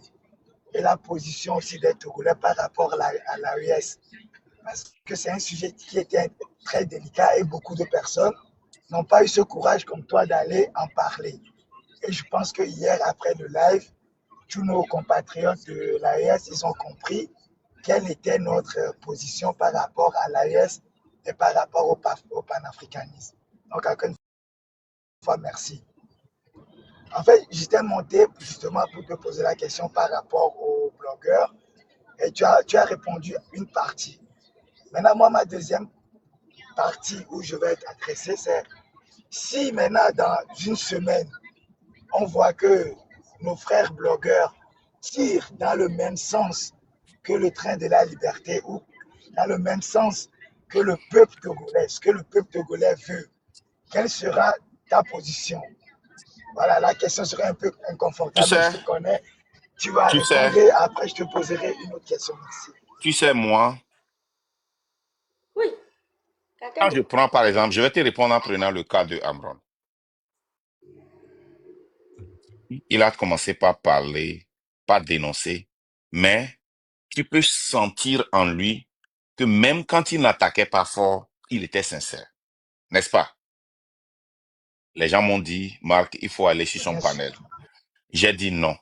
et la position aussi des Togolais par rapport à l'AES. Parce que c'est un sujet qui était très délicat et beaucoup de personnes n'ont pas eu ce courage comme toi d'aller en parler. Et je pense que hier, après le live, tous nos compatriotes de l'AES, ils ont compris quelle était notre position par rapport à l'AES et par rapport au panafricanisme. Donc, encore une fois, merci. En fait, j'étais monté justement pour te poser la question par rapport aux blogueurs et tu as répondu une partie. Maintenant, moi, ma deuxième partie où je vais être adressé, c'est si maintenant, dans une semaine, on voit que nos frères blogueurs tirent dans le même sens que le train de la liberté ou dans le même sens que le peuple togolais, ce que le peuple togolais veut, quelle sera ta position? Voilà, la question serait un peu inconfortable, mais je te connais. Tu vas répondre et après je te poserai une autre question. Merci. Tu sais, moi, quand je prends par exemple, je vais te répondre en prenant le cas de Amron. Il a commencé par parler, par dénoncer, mais tu peux sentir en lui que même quand il n'attaquait pas fort, il était sincère. N'est-ce pas? Les gens m'ont dit, Marc, il faut aller sur son panel. J'ai dit non.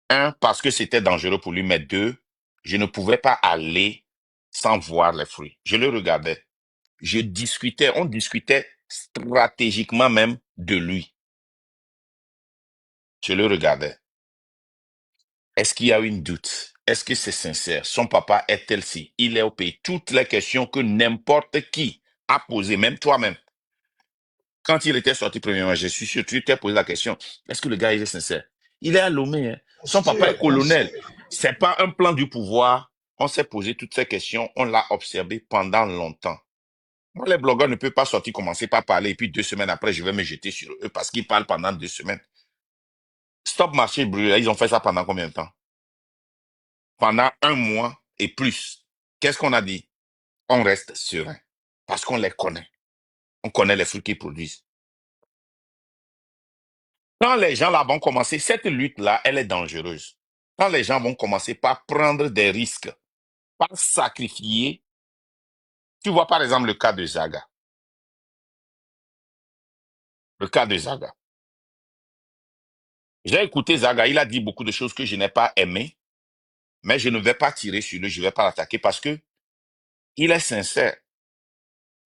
Un, parce que c'était dangereux pour lui, mais deux, je ne pouvais pas aller sans voir les fruits. Je le regardais. On discutait stratégiquement même de lui. Je le regardais. Est-ce qu'il y a une doute? Est-ce que c'est sincère? Son papa est-elle ci? Il est au pays. Toutes les questions que n'importe qui a posées, même toi-même. Quand il était sorti premièrement, je suis sûr, tu t'es posé la question, est-ce que le gars il est sincère? Il est à Lomé. Hein? Son papa est colonel. C'est pas un plan du pouvoir. On s'est posé toutes ces questions. On l'a observé pendant longtemps. Moi, les blogueurs ne peuvent pas sortir, commencer par parler, et puis 2 semaines après, je vais me jeter sur eux parce qu'ils parlent pendant 2 semaines. Stop Marché Brûlé, ils ont fait ça pendant combien de temps? Pendant 1 mois et plus. Qu'est-ce qu'on a dit? On reste serein. Parce qu'on les connaît. On connaît les fruits qu'ils produisent. Quand les gens là vont commencer, cette lutte-là, elle est dangereuse. Quand les gens vont commencer par prendre des risques, par sacrifier, tu vois par exemple le cas de Zaga. Le cas de Zaga. J'ai écouté Zaga, il a dit beaucoup de choses que je n'ai pas aimées, mais je ne vais pas tirer sur lui, je ne vais pas l'attaquer parce que il est sincère.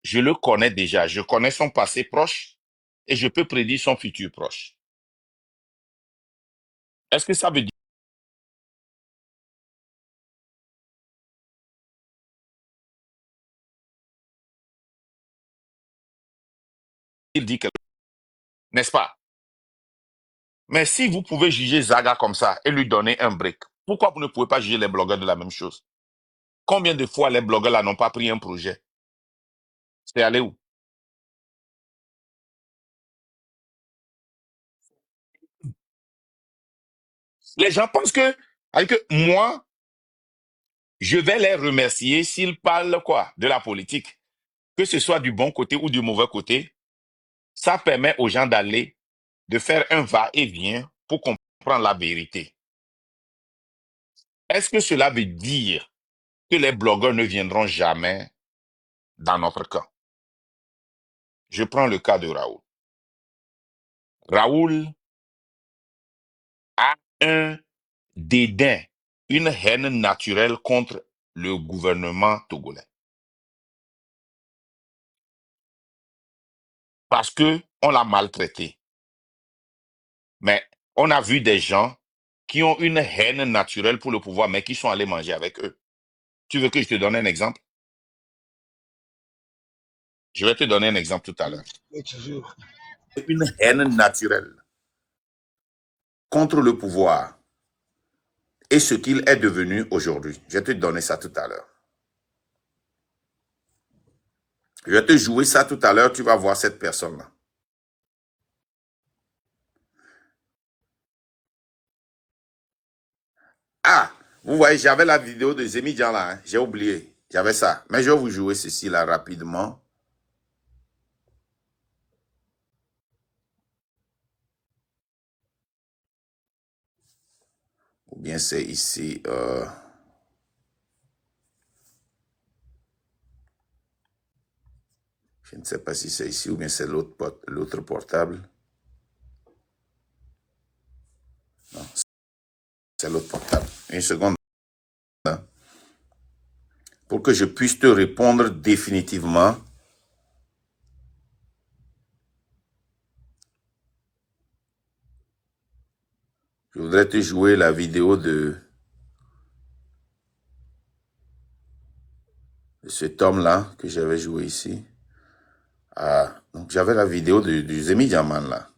Je le connais déjà, je connais son passé proche et je peux prédire son futur proche. Est-ce que ça veut dire qu'il dit quelque chose? N'est-ce pas? Mais si vous pouvez juger Zaga comme ça et lui donner un break, pourquoi vous ne pouvez pas juger les blogueurs de la même chose? Combien de fois les blogueurs là n'ont pas pris un projet? C'est allé où? Les gens pensent que moi, je vais les remercier s'ils parlent quoi? De la politique. Que ce soit du bon côté ou du mauvais côté, ça permet aux gens d'aller, de faire un va-et-vient pour comprendre la vérité. Est-ce que cela veut dire que les blogueurs ne viendront jamais dans notre camp? Je prends le cas de Raoul. Raoul a un dédain, une haine naturelle contre le gouvernement togolais. Parce que on l'a maltraité. Mais on a vu des gens qui ont une haine naturelle pour le pouvoir, mais qui sont allés manger avec eux. Tu veux que je te donne un exemple? Je vais te donner un exemple tout à l'heure. Oui, toujours. Une haine naturelle contre le pouvoir et ce qu'il est devenu aujourd'hui. Je vais te donner ça tout à l'heure. Je vais te jouer ça tout à l'heure, tu vas voir cette personne-là. Ah, vous voyez, j'avais la vidéo de Zemi Djan là, hein, j'ai oublié. J'avais ça. Mais je vais vous jouer ceci là rapidement. Ou bien c'est ici. Je ne sais pas si c'est ici ou bien c'est l'autre portable. Non, c'est l'autre portable. Une seconde. Hein, pour que je puisse te répondre définitivement. Je voudrais te jouer la vidéo de cet homme-là que j'avais joué ici. Ah, donc j'avais la vidéo du Zemi Djaman là.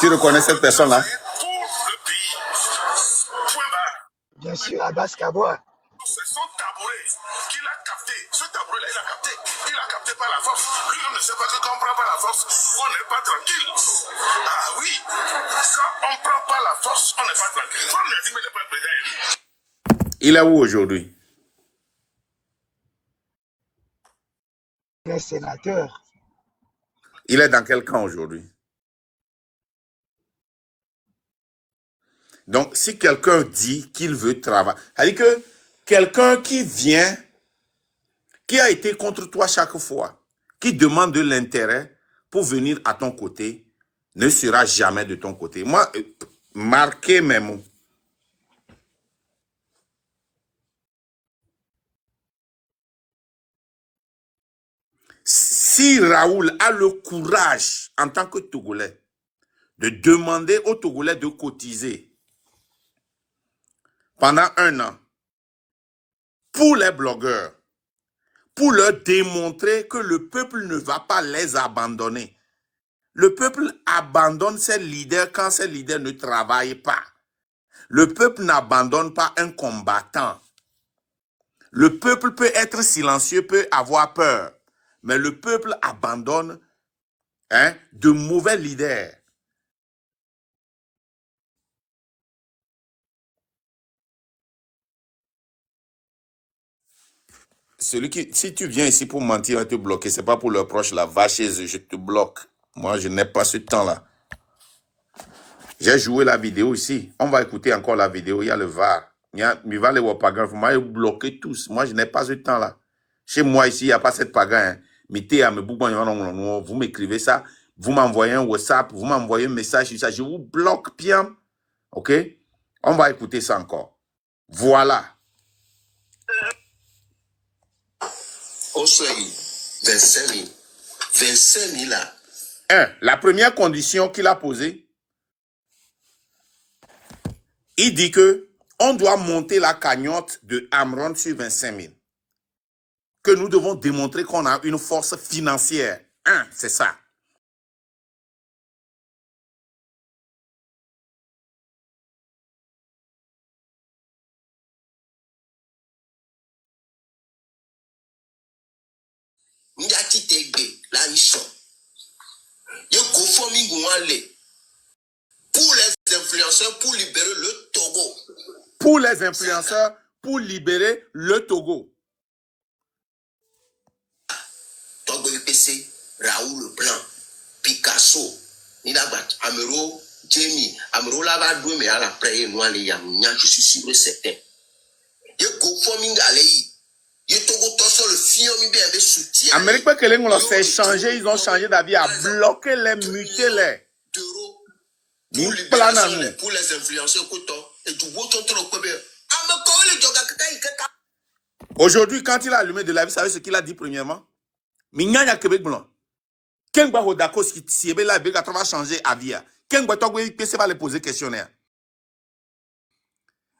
Tu reconnais cette personne-là? Bien sûr, Abbas Kaboa. C'est son tabouret qu'il a capté. Ce tabouret-là, il a capté. Il a capté par la force. Lui-même ne sait pas que quand on prend pas la force, on n'est pas tranquille. Ah oui. Quand on prend pas la force, on n'est pas tranquille. Quand on a dit, mais il n'est pas président. Il est où aujourd'hui? Il est sénateur. Il est dans quel camp aujourd'hui? Donc, si quelqu'un dit qu'il veut travailler, c'est-à-dire que quelqu'un qui vient, qui a été contre toi chaque fois, qui demande de l'intérêt pour venir à ton côté, ne sera jamais de ton côté. Moi, marquez mes mots. Si Raoul a le courage, en tant que Togolais, de demander aux Togolais de cotiser pendant 1 an pour les blogueurs, pour leur démontrer que le peuple ne va pas les abandonner. Le peuple abandonne ses leaders quand ses leaders ne travaillent pas. Le peuple n'abandonne pas un combattant. Le peuple peut être silencieux, peut avoir peur, mais le peuple abandonne de mauvais leaders. Si tu viens ici pour mentir et te bloquer, c'est pas pour leurs proches là, va chez eux, je te bloque. Moi, je n'ai pas ce temps-là. J'ai joué la vidéo ici. On va écouter encore la vidéo. Il y a le VAR. Il va les Wapagan. Vous m'avez bloqué tous. Moi, je n'ai pas ce temps-là. Chez moi, ici, il n'y a pas cette pagan. Vous m'écrivez ça. Vous m'envoyez un WhatsApp. Vous m'envoyez un message sur ça. Je vous bloque bien. OK? On va écouter ça encore. Voilà. La première condition qu'il a posée, il dit que on doit monter la cagnotte de Amron sur 25 000. que nous devons démontrer qu'on a une force financière. C'est ça. Pour les influenceurs, pour libérer le Togo. Pour les influenceurs, pour libérer le Togo. Togo UPC, Raoul Leblanc, Picasso, Nidabat, Amero, Jamie, Amero Lava Doué, à la prayer, nous allons y amener, je suis sûr et certain. Il y a go forming à l'EI. Il y a Togo Tosso, le film, il y a des soutiens. Amérique, que les gens s'est changé, ils ont changé d'avis, à bloquer les, muter les. Pour les influenceurs, et du beau ton trop. Aujourd'hui, quand il a allumé de la vie, vous savez ce qu'il a dit premièrement? Mignanya Québec blanc. Kengba Hodako, si ebe la bega va changer avis. Kengba Togo PC va le poser questionnaire.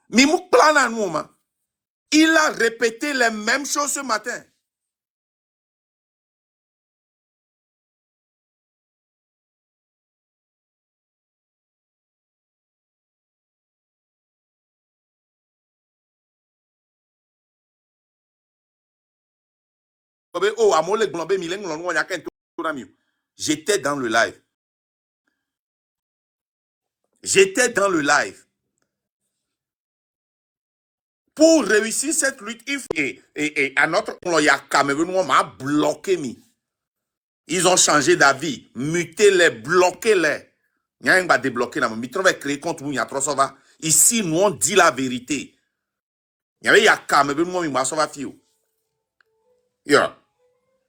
Mimouk plan à nous, il a répété les mêmes choses ce matin. J'étais dans le live. J'étais dans le live. Pour réussir cette lutte, il faut, et à notre Cameroun m'a bloqué. Ils ont changé d'avis, muté les, bloqué les. Il y a un qui débloqué là, mais il créé contre nous, il y a trop ça va. Ici, nous on dit la vérité. Il y a Cameroun, moi, il m'a sauvé fio.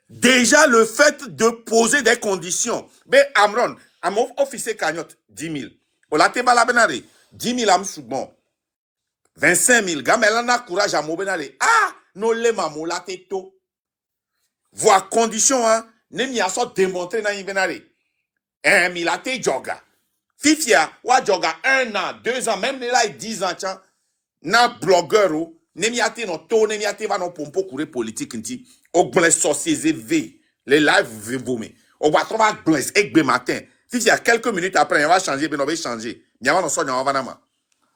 Déjà, le fait de poser des conditions. Mais Amron, à mon officier cagnotte, 10 000. Au laté balabenare, 10 000 am soubon. 25 000. Gamelana courage à mobenare. Ah, non le mamou laté to. Voir condition, hein. Nemi a so démontré na invenare. Milate joga. Fifia, wa joga 1 an, 2 ans, même là 10 ans, tiens. Na blogueur ou. Nemi ate no to, nemi ate va no pompo courir politique nti. Au bless sorciers V. Les lives vomé. Au va trouver bless egbe matin. Fifia, quelques minutes après, on va changer, ben on va changer. Nyama no so nyama vanama.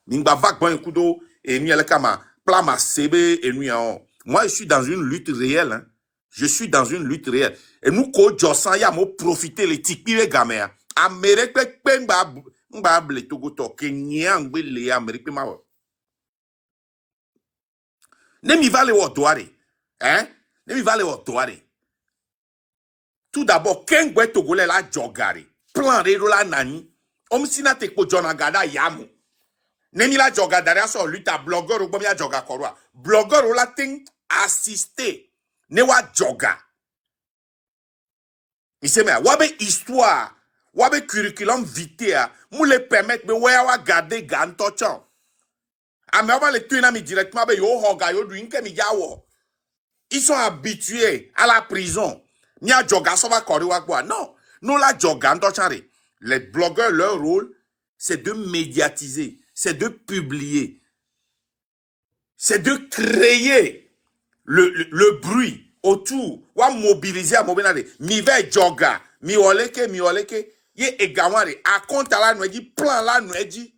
Ningba vak bon kudo, et ni el kama, plama sebe, et nous en. Moi, je suis dans une lutte réelle, hein. Je suis dans une lutte réelle. Et nous, ko josan ya mo profiter les tikpire gamea. Amérique pe mba ble togo to Kenya ngbe le Amérique ma wo. Ne mi vale wo doare. Hein? Ne mi vale wo doare. Tout d'abord, kengwe togolais la jogare. Plan re la nani. Om sina te ko jonagada yamu. Ne mi la jogadare so luta blogueur ou bomia joga korwa. Blogueur ou la ting assisté. Ne wa joga. Iseme wabe histoire, wabe curriculum vitae, mou le permettre me wa garder gan tochan. Ame wa le tuina mi directement be yo hoga yo duinke mi yawo. Ils sont habitués à la prison. Ni a joga so va kori wa gwa. Non, nous la joga tochan. Les blogueurs, leur rôle, c'est de médiatiser, c'est de publier, c'est de créer le bruit autour, ou mobiliser à mobiliser. Mi ve joga, mi oleke, ye egawari, a compte la nueji, plan la nueji.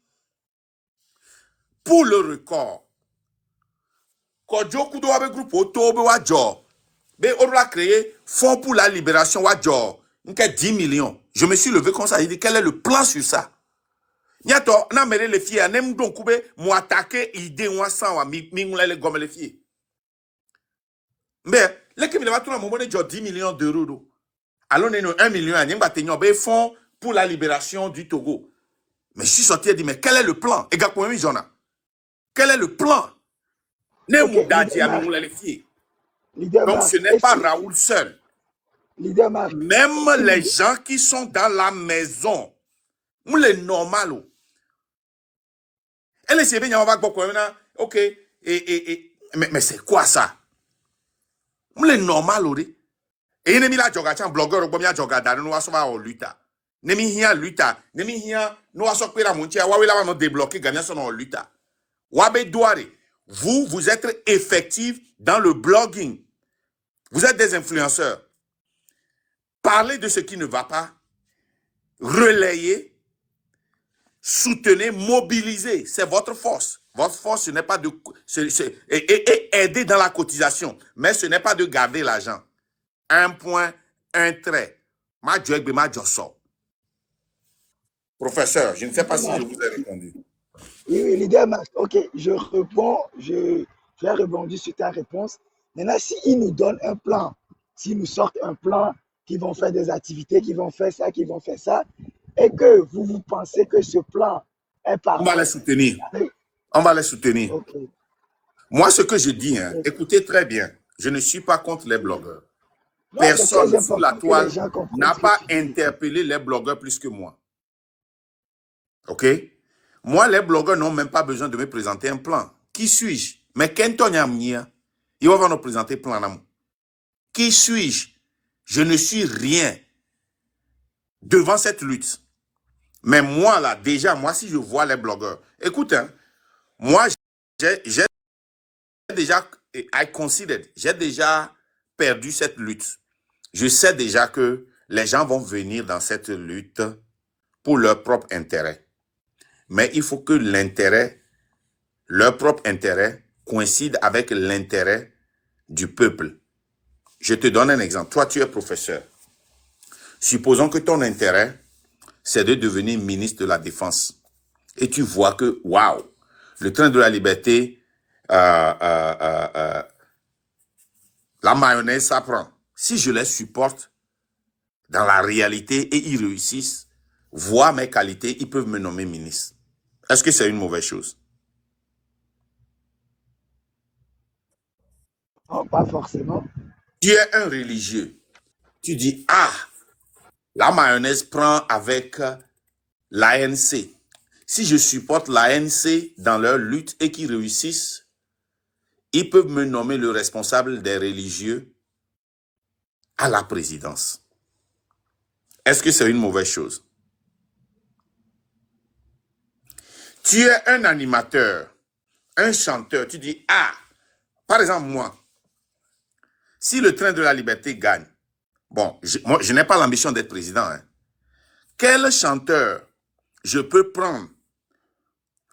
Pour le record, quand Djokou do abe groupe autobe wa jo, be on a créé Fonds pour la libération wa jo, nke 10 millions. Je me suis levé comme ça, j'ai dit quel est le plan sur ça? Niato, na mere les filles, anem don koube, mou attaquer idée ou sans wa mi ngule les gomme les filles. Mais, les qui va tout le monde 10 millions d'euros. Alors, nous avons 1 million à Nyemba fonds pour la libération du Togo. Mais je suis sorti et dit, mais quel est le plan? Et quel est le plan? Donc, ce n'est pas Raoul seul. Même les gens qui sont dans la maison, nous les normaux. Et les CV, ok, mais c'est quoi ça? Les normal ori. Et nemi la joga chan blogueur ou ya joga da no aso va o luta. Nemi hia luta, nemi hia no aso pera montia wa we la no débloquer gagner son luta. Wabe douare. Vous êtes effectif dans le blogging. Vous êtes des influenceurs. Parlez de ce qui ne va pas. Relayez, soutenez, mobilisez. C'est votre force. Votre force, ce n'est pas de... et aider dans la cotisation. Mais ce n'est pas de garder l'argent. Un point, un trait. Professeur, je ne sais pas si je vous ai répondu. Oui, leader Max. Ok, je réponds. J'ai rebondi sur ta réponse. Maintenant, s'ils nous donnent un plan, s'ils nous sortent un plan, qu'ils vont faire des activités, qu'ils vont faire ça, qu'ils vont faire ça, et que vous pensez que ce plan est parfait. On va les soutenir. On va les soutenir. Okay. Moi, ce que je dis, hein, écoutez très bien, je ne suis pas contre les blogueurs. Personne sur la toile n'a pas interpellé les blogueurs plus que moi. OK? Moi, les blogueurs n'ont même pas besoin de me présenter un plan. Qui suis-je? Mais Kenton Yamnia, il va nous présenter plan d'amour. Qui suis-je? Je ne suis rien devant cette lutte. Mais moi, là, déjà, moi, si je vois les blogueurs, écoute, hein, moi, j'ai déjà, j'ai déjà perdu cette lutte. Je sais déjà que les gens vont venir dans cette lutte pour leur propre intérêt. Mais il faut que leur propre intérêt coïncide avec l'intérêt du peuple. Je te donne un exemple. Toi, tu es professeur. Supposons que ton intérêt, c'est de devenir ministre de la Défense. Et tu vois que, waouh, le train de la liberté, la mayonnaise, ça prend. Si je les supporte dans la réalité et ils réussissent, voient mes qualités, ils peuvent me nommer ministre. Est-ce que c'est une mauvaise chose? Non, pas forcément. Tu es un religieux. Tu dis, ah, la mayonnaise prend avec l'ANC. Si je supporte l'ANC dans leur lutte et qu'ils réussissent, ils peuvent me nommer le responsable des religieux à la présidence. Est-ce que c'est une mauvaise chose? Tu es un animateur, un chanteur. Tu dis, ah, par exemple, moi, si le train de la liberté gagne, bon, moi, je n'ai pas l'ambition d'être président. Hein. Quel chanteur je peux prendre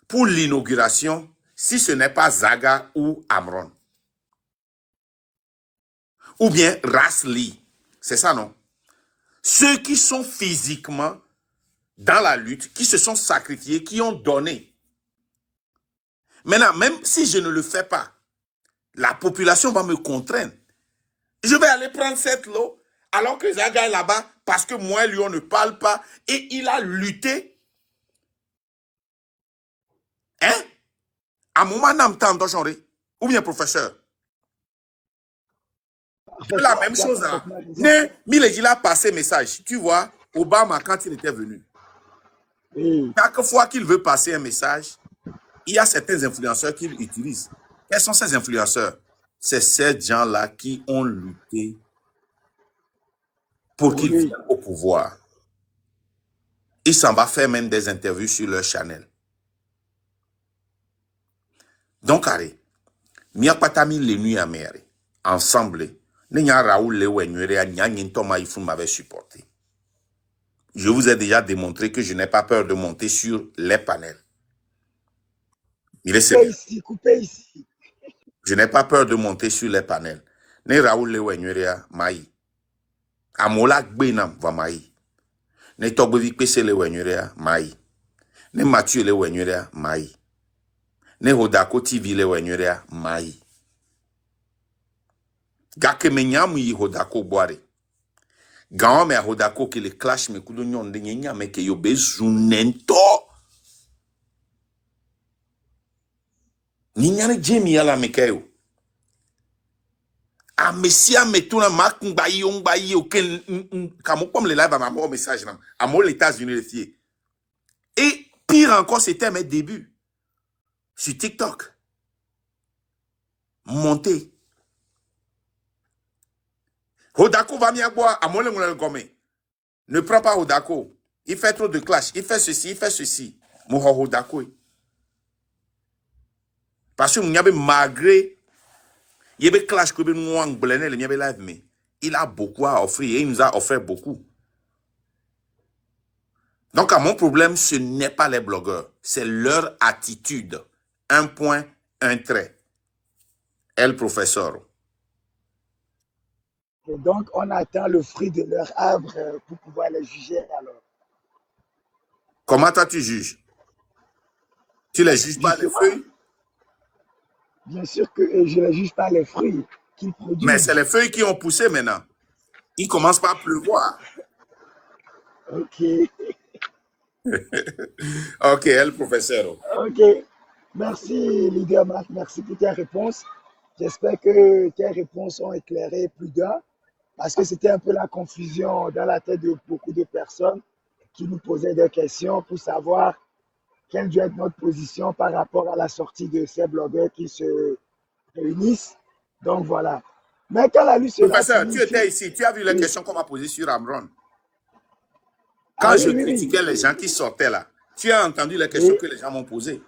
pour l'inauguration si ce n'est pas Zaga ou Amron? Ou bien Rasli. C'est ça, non? Ceux qui sont physiquement dans la lutte, qui se sont sacrifiés, qui ont donné. Maintenant, même si je ne le fais pas, la population va me contraindre. Je vais aller prendre cette lot alors que Zaga est là-bas parce que moi, lui, on ne parle pas et il a lutté. Hein? À un moment, ou bien professeur. La même chose. Il a passé message. Tu vois, Obama, quand il était venu, chaque fois qu'il veut passer un message, il y a certains influenceurs qu'il utilise. Quels sont ces influenceurs? C'est ces gens-là qui ont lutté pour qu'ils viennent au pouvoir. Il s'en va faire même des interviews sur leur channel. Donc, allez, Mia Patami les nuits amères, ensemble, Nya Raoul Lewenure, Nyanyin Thomas Ifun m'avait supporté. Je vous ai déjà démontré que je n'ai pas peur de monter sur les panels. Coupez ici. Je n'ai pas peur de monter sur les panels. Ne Raoul Lewenure, Maï. Amola Gbenam va Maï. Ne Togbevi Pese Lewenure, Maï. Ne Mathieu Lewenure, Maï. Ne Hodako TV Lewenure, Maï. Gake menyamu yi Hodako boare. Gaon me Hodako ke le clash me kudo nyon de nyenya me ke yo bezunento. Ninyane Jamie ala me keyo. A Messia me tuna mak ngbayi ngbayi o ken kamopom le live à mon message nam. À mon les États-Unis les filles. Et pire encore c'était mes débuts sur TikTok. Monter. Hodako va m'y avoir à mon le gomme. Ne prends pas Hodako. Il fait trop de clash. Il fait ceci, il fait ceci. Mon Hodako. Parce que malgré Il y a clash que nous avons blâmé le mien live, mais il a beaucoup à offrir et il nous a offert beaucoup. Donc, mon problème, ce n'est pas les blogueurs, c'est leur attitude. Un point, un trait. Elle, professeur. Et donc, on attend le fruit de leur arbre pour pouvoir les juger alors. Comment toi tu juges? Tu les juges pas les feuilles? Bien sûr que je ne les juge pas les fruits qu'ils produisent. Mais c'est les feuilles qui ont poussé maintenant. Il commence pas à pleuvoir. Ok. Ok, elle, professeur. Ok. Merci, leader Marc. Merci pour tes réponses. J'espère que tes réponses ont éclairé plus d'un, parce que c'était un peu la confusion dans la tête de beaucoup de personnes qui nous posaient des questions pour savoir quelle doit être notre position par rapport à la sortie de ces blogueurs qui se réunissent. Donc voilà. Mais quand la lutte sera Professeur, finie, tu étais ici, tu as vu les questions qu'on m'a posées sur Amron. Quand Ah oui, je oui, oui. critiquais les gens qui sortaient là, tu as entendu les questions que les gens m'ont posées.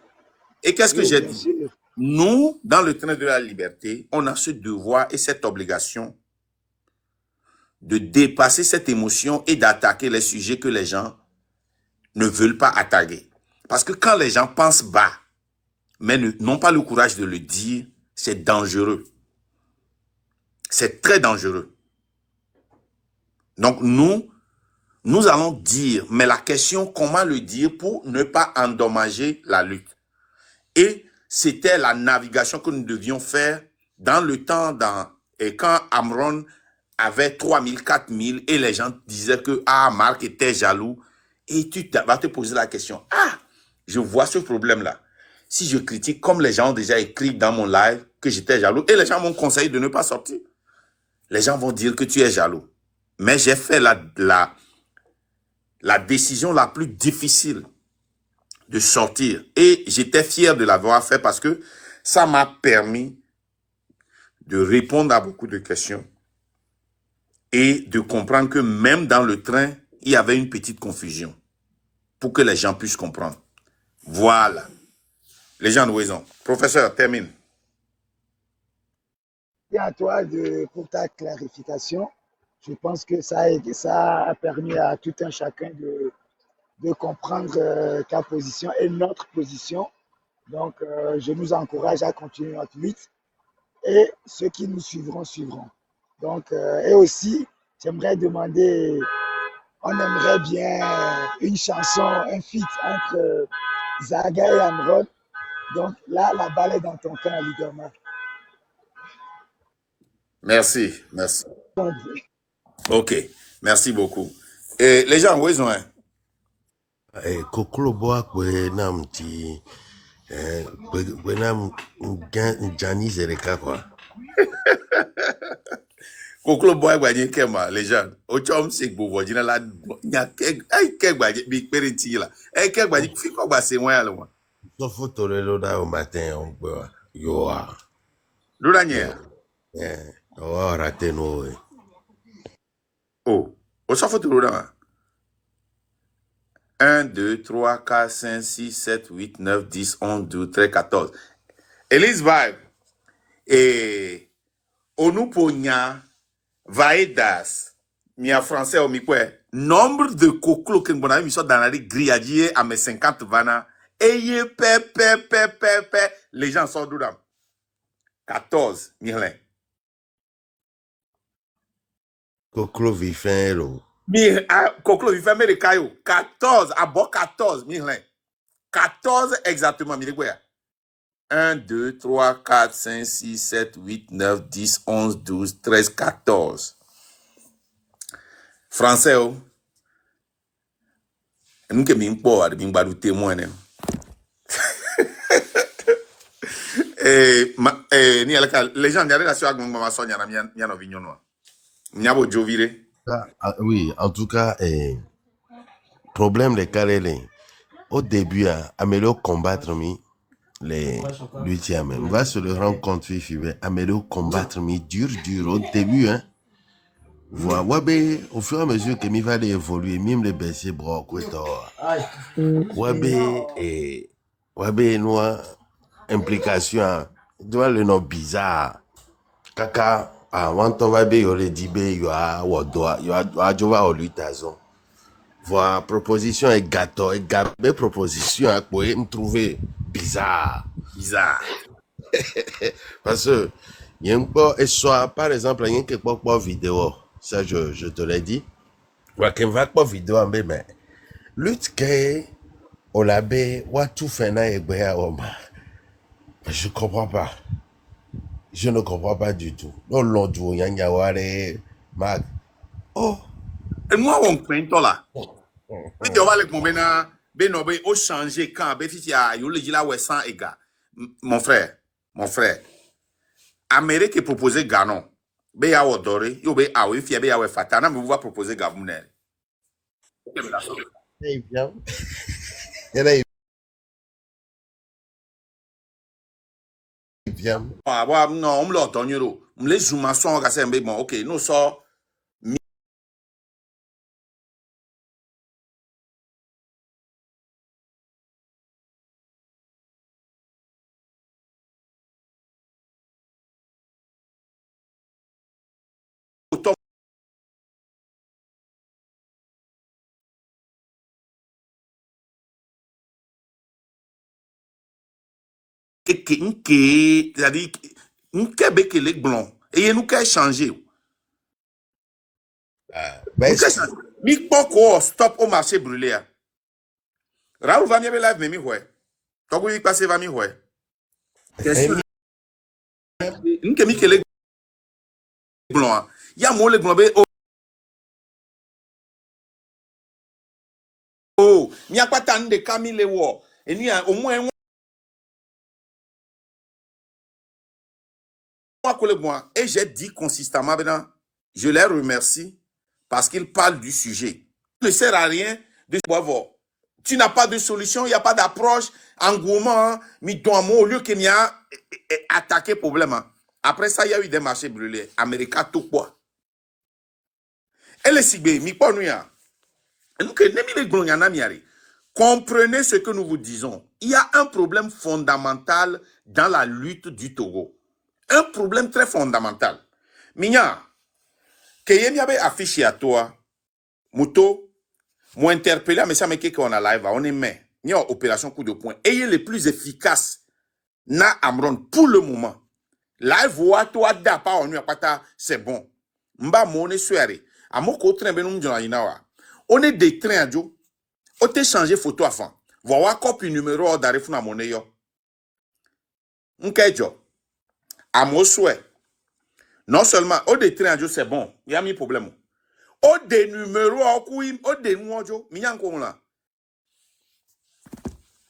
Et qu'est-ce que Oui, j'ai bien dit? sûr. Nous, dans le train de la liberté, on a ce devoir et cette obligation de dépasser cette émotion et d'attaquer les sujets que les gens ne veulent pas attaquer. Parce que quand les gens pensent bas, mais n'ont pas le courage de le dire, c'est dangereux. C'est très dangereux. Donc nous allons dire, mais la question, comment le dire pour ne pas endommager la lutte? Et c'était la navigation que nous devions faire dans le temps, et quand Amron avait 3000, 4000 et les gens disaient que Marc était jaloux. Et tu vas te poser la question, je vois ce problème-là. Si je critique comme les gens ont déjà écrit dans mon live que j'étais jaloux, et les gens m'ont conseillé de ne pas sortir, les gens vont dire que tu es jaloux. Mais j'ai fait la décision la plus difficile de sortir. Et j'étais fier de l'avoir fait parce que ça m'a permis de répondre à beaucoup de questions et de comprendre que même dans le train, il y avait une petite confusion pour que les gens puissent comprendre. Voilà. Les gens ont raison. Professeur, termine. Et à toi pour ta clarification. Je pense que ça a permis à tout un chacun de comprendre ta position et notre position. Donc, je nous encourage à continuer notre lutte et ceux qui nous suivront, suivront. Donc, et aussi, j'aimerais demander, on aimerait bien une chanson, un feat entre Zaga et Amron. Donc là, la balle est dans ton camp, leader Marc. Merci, merci. Ok, merci beaucoup. Et les gens, où ils ont un? Koklo boa kwe nam ti kwe nam Jani Zereka quoi. Koklo boy gbaje kema les gens. Ochom sik bo vojina la nya ke gbaje bi periti la. Ke gbaje fi ko gba se won ya lo. So photo le lo da au matin on peut yo a. Lo da nya. On raté no. Oh, o so photo lo da. 1, 2, 3, 4, 5, 6, 7, 8, 9, 10, 11, 12, 13, 14. Elise Vibe. Et Onuponya Vaedas. Mia français au mikwe. Nombre de coclos que nous avons mis dans la grilladier à mes 50 vannes. Ayez pe. Les gens sont dedans. 14, Mirlin. Koklo vifin lo. Coclo vifin mais le caillou. 14, à bord 14, Mirlin. 14 exactement, Mirlin. 1, 2, 3, 4, 5, 6, 7, 8, 9, 10, 11, 12, 13, 14. Français, nous que m'im po ad m'im badu témoin. Ni alaka les gens n'arrêtent sur agmon mama sonya na mia no vignono. Nyabo jovire. Oui, en tout cas, problème de Karele. Au début, Amélie combattre les lutteurs même. Va se le rendre compte, Amélie combattre dur au début, hein. Voilà, au fur et à mesure que mi va évoluer, même les baisser bras, quoi, noa implication, doit le nom bizarre. Kaka, want on va be yore dibe, yo a wodoa, yo a jova o luitazon. Voilà, proposition est gâteau, et gâteau, proposition à quoi me trouver bizarre. Bizarre. Parce que, il y a un peu, et soit, par exemple, il y a quelque vidéo, ça je te l'ai dit. Ouais, qu'il va pas vidéo, mais, lutte que, au labé, ou tout fait na egbe je comprends pas. Je ne comprends pas du tout. Non, l'autre, il y a mag. Oh. Et moi, on craint tout là. Et tu vas le combien ben au changer quand ben si ya yo le dit là ouais 100 égard. Mon frère, Amérique est proposé Ganon. Ben ya odoré, yo ben a oui fi ben ya ouais fatana mais vous va proposer Gabunel. Eh bien. Il bien. Ah ouais, non, on me l'a donné ro. On les zoom son ga c'est bon, OK, nous so c'est-à-dire n'ke be que les blonds et nous qu'à changer. Mi poko stop au marché brûlé. Raoul va mieux live mais mi ouais. Togo y passer va mi ouais. Question n'ke mi que les blonds. Ya mo les blonds be oh, mi a pas tant de Camille wo. Et ni au moins et j'ai dit consistamment maintenant, je les remercie parce qu'ils parlent du sujet. Il ne sert à rien de voir. Tu n'as pas de solution, il n'y a pas d'approche, engouement, au lieu qu'il y a attaqué problème. Après ça, il y a eu des marchés brûlés. Amérique, tout quoi. Et les Sibé, comprenez ce que nous vous disons. Il y a un problème fondamental dans la lutte du Togo. Un problème très fondamental. Minya, que y avait affiché à toi, Mouto, moi interpellé, mais ça me dit qu'on a live, on est mais, il y a opération coup de poing. Ayez les plus efficaces, na Amron, pour le moment. Live, wa toi, d'apa, on y a pas c'est bon. Mba, mon soirée. À mon côté, on est des trains à Joe. On t'a changé photo avant. Voilà, copie numéro d'arrêt na monnaie yo. M'kejo. À mon souhait. Non seulement, au des trains, c'est bon, il y a mis problème. Au des numéros, au des numéros, il y a encore là.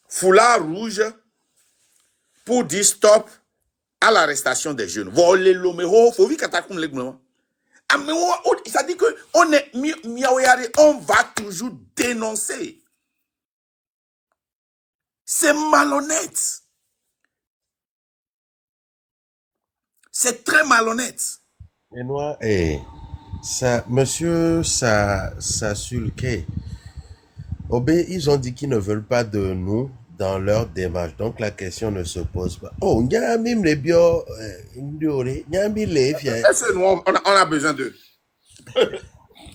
Foulard rouge pour dire stop à l'arrestation des jeunes. Voler l'homéro, faut vite qu'attaquer les gouvernements. Ah, mais ça dit que on est on va toujours dénoncer. C'est malhonnête. C'est très malhonnête. Et moi, ça, monsieur, ça sulqué. Obé, ils ont dit qu'ils ne veulent pas de nous dans leur démarche. Donc la question ne se pose pas. Oh, il y a même les bio, il y a même les fiers. On a besoin d'eux.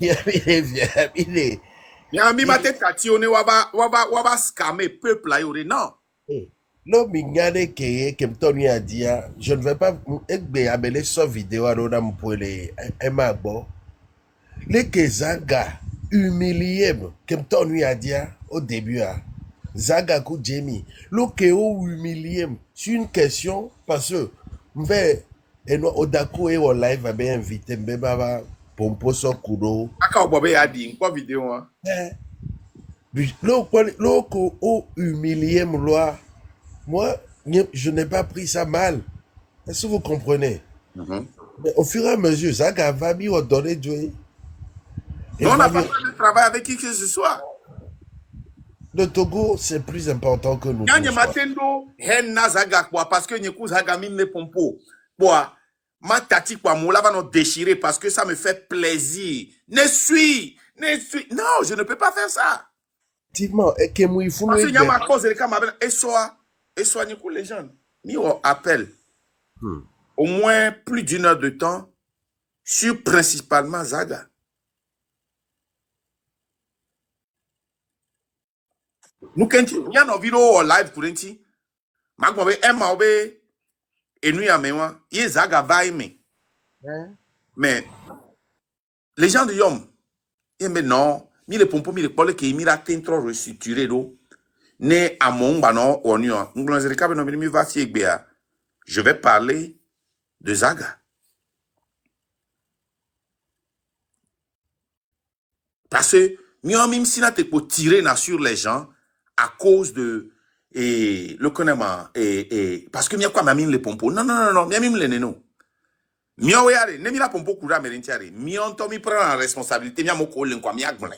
Il y a même les fiers, il y a même maté kati on est waba scammer peuple là yore non. L'homme migade que Kemptoni a dit, je ne vais pas amener sa vidéo à l'odam pour les Emabo. Les que Zaga humilié, Kemptoni a dit au début, Zaga ku Jamie, le que humilié, c'est une question parce que et nous Odako et au live va bien inviter Mbeba Pompo Sokuro. Aka Obobe a dit quoi vidéo hein? Le que humilié moi. Moi, je n'ai pas pris ça mal. Est-ce que vous comprenez? Mais au fur et à mesure, Zaga va m'y donner Dieu. Non, on n'a pas fait de travail avec qui que ce soit. Le Togo, c'est plus important que nous. Parce que nous Zaga mine pompo. Ma tati quoi, mon va nous déchirer parce que ça me fait plaisir. Ne suis. Non, je ne peux pas faire ça. Effectivement, et que moi il faut. Parce que y a ma cause et les camarades et soigner pour les jeunes. Mi appel. au moins plus d'1 heure de temps sur principalement Zaga. Nous, quand il y a une vidéo en live pour ainsi, Magmabe Emma Obe et nous à mémoire, il y a Zaga va aimer. Mais les gens de Yom, ils me non, mi le pompo, mi le pole qui mi la trop restructuré d'eau. Ne à mon banon ou nuan. Je vais parler de Zaga. Parce que même si tu peux tirer sur les gens à cause de le connaissement parce que quoi mamine les pompos. Non, même les nénos. Mio yare, ne mi la pompo kura merentiare. Mi on to mi prend la responsabilité, mi amoko len kwa mi agbon.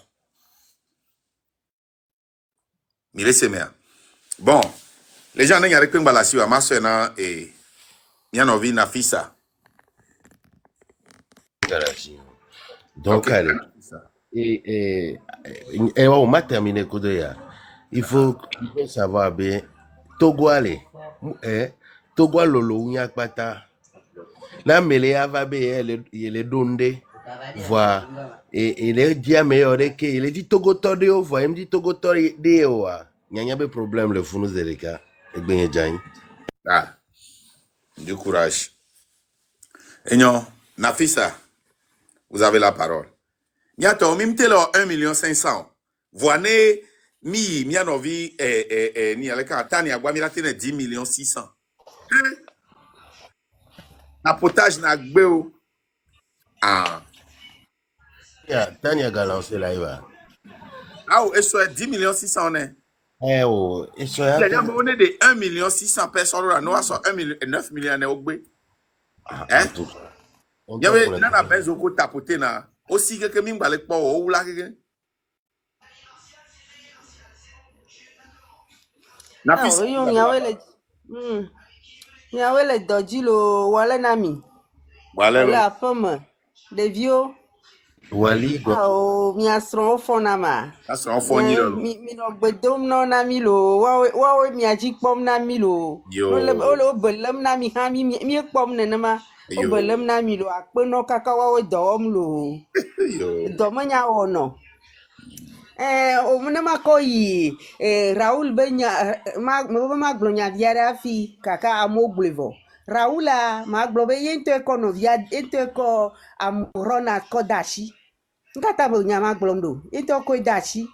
Mi laisse mea. Bon, les gens n'ont rien que la sur ma soeur et il y en a vu Nafisa. Donc, Okay. on m'a terminé Kodoya. Il faut savoir bien Togo allez, Togo lolo unya pata. La melea va bien, il est donné. Voilà. Et il est dit à meilleur que il est dit Togo tordeo, voilà, il me dit Togo tordeo. Il y a un problème le fou nous est les cas. Et bien Jain. Ah, du courage. Et non, Nafisa, vous avez la parole. Niato, même tel 1,500,000. Voyez, mi a novi ni aleka tani agwa mi latine 10,600,000. Na potage na gbeo. Ah. Tani a lancé là, il va. Ah, et soit 10,600,000 on est. Eh oh, et Il y a on est de 1,600,000 personnes là, nous à 9 millions au gbé. Hein? Il y avait nana bezo ko tapoter na aussi que mi ngbalé po o la que. Na fils. Nyawe le doji lo wale nami. Wale lo. La femme de vieux. Wali go. Oh, mi asron fo na ma. Asron fo ni lo. Mi no gbedom no na mi lo. Wawe mi aji pom na mi lo. Yo. O belem na mi ha mi pom ne ma. O belem na mi lo akpe no kaka wawe dom lo. Yo. Domanya ono. O mne ma koyi Raoul benya ma glonya viara fi kaka amoglevo. Raoula ma globe yento ekonovia ento eko amrona kodashi. Ngata bo nyama glomdo. Ento ko dashi.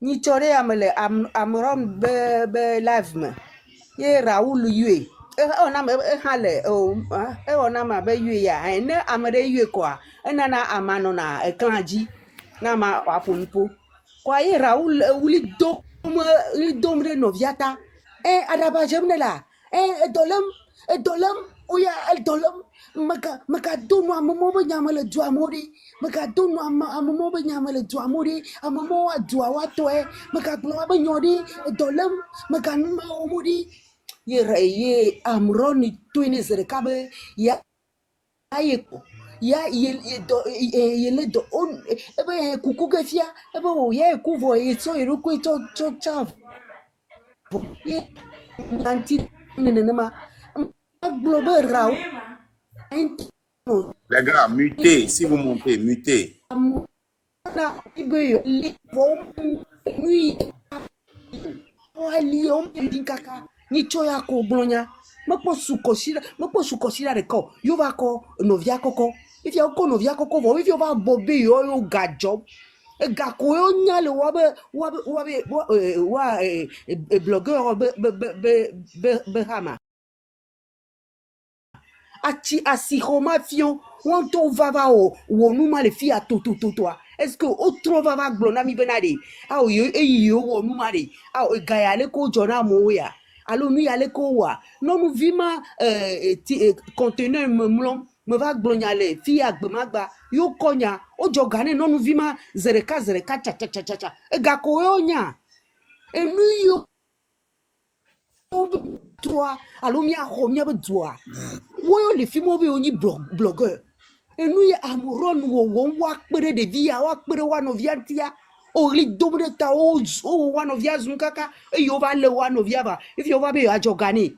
Ni chore amele amron be live me. Ye Raoul yue. Ona me hale ona ma be yue ya. Ne amere yue kwa. Enana amano na eklanji. Na ma apunpo. Kwa ye Raoul wuli dom de noviata adaba jemnela dolem oya el dolem maka dono amamo be nyamale duamori maka dono amamo be nyamale duamori amamo adua wato maka glo be nyodi dolem maka ma omori ye amroni twini zerekabe ya ayeko ya le do on ebe kuku gefia ebe o ye kuvo ito iruko ito chav ye anti nenema globe raw Les gars, mutez, si vous montez, mutez. na ibe le vom lui o ali on kaka ni choya ko blonya mpo sukosira reko yo va ko novia koko if you ko novia koko vo if you va bobe yo gajob ga ko yo nyale wa blogueur be hama achi asiroma fion wonto vava o wonuma le fi atoto toi est-ce que autre vava glona mi benade ah yo wonuma de ah ga yale ko jona mo ya alors nous y aller quoi non nous vima conteneur me va glonyale fi agbemagba yo konya o jogane non nous vima zereka cha ga ko yo nya et nous yo toi alors mi a romia be toi wo le fi mo be oni blogueur et nous y amoron wo wa kpere de via wa kpere wa no viantia Ori dobre ta o one of ya zunkaka e yo va le one of ya ba if you va be ajogani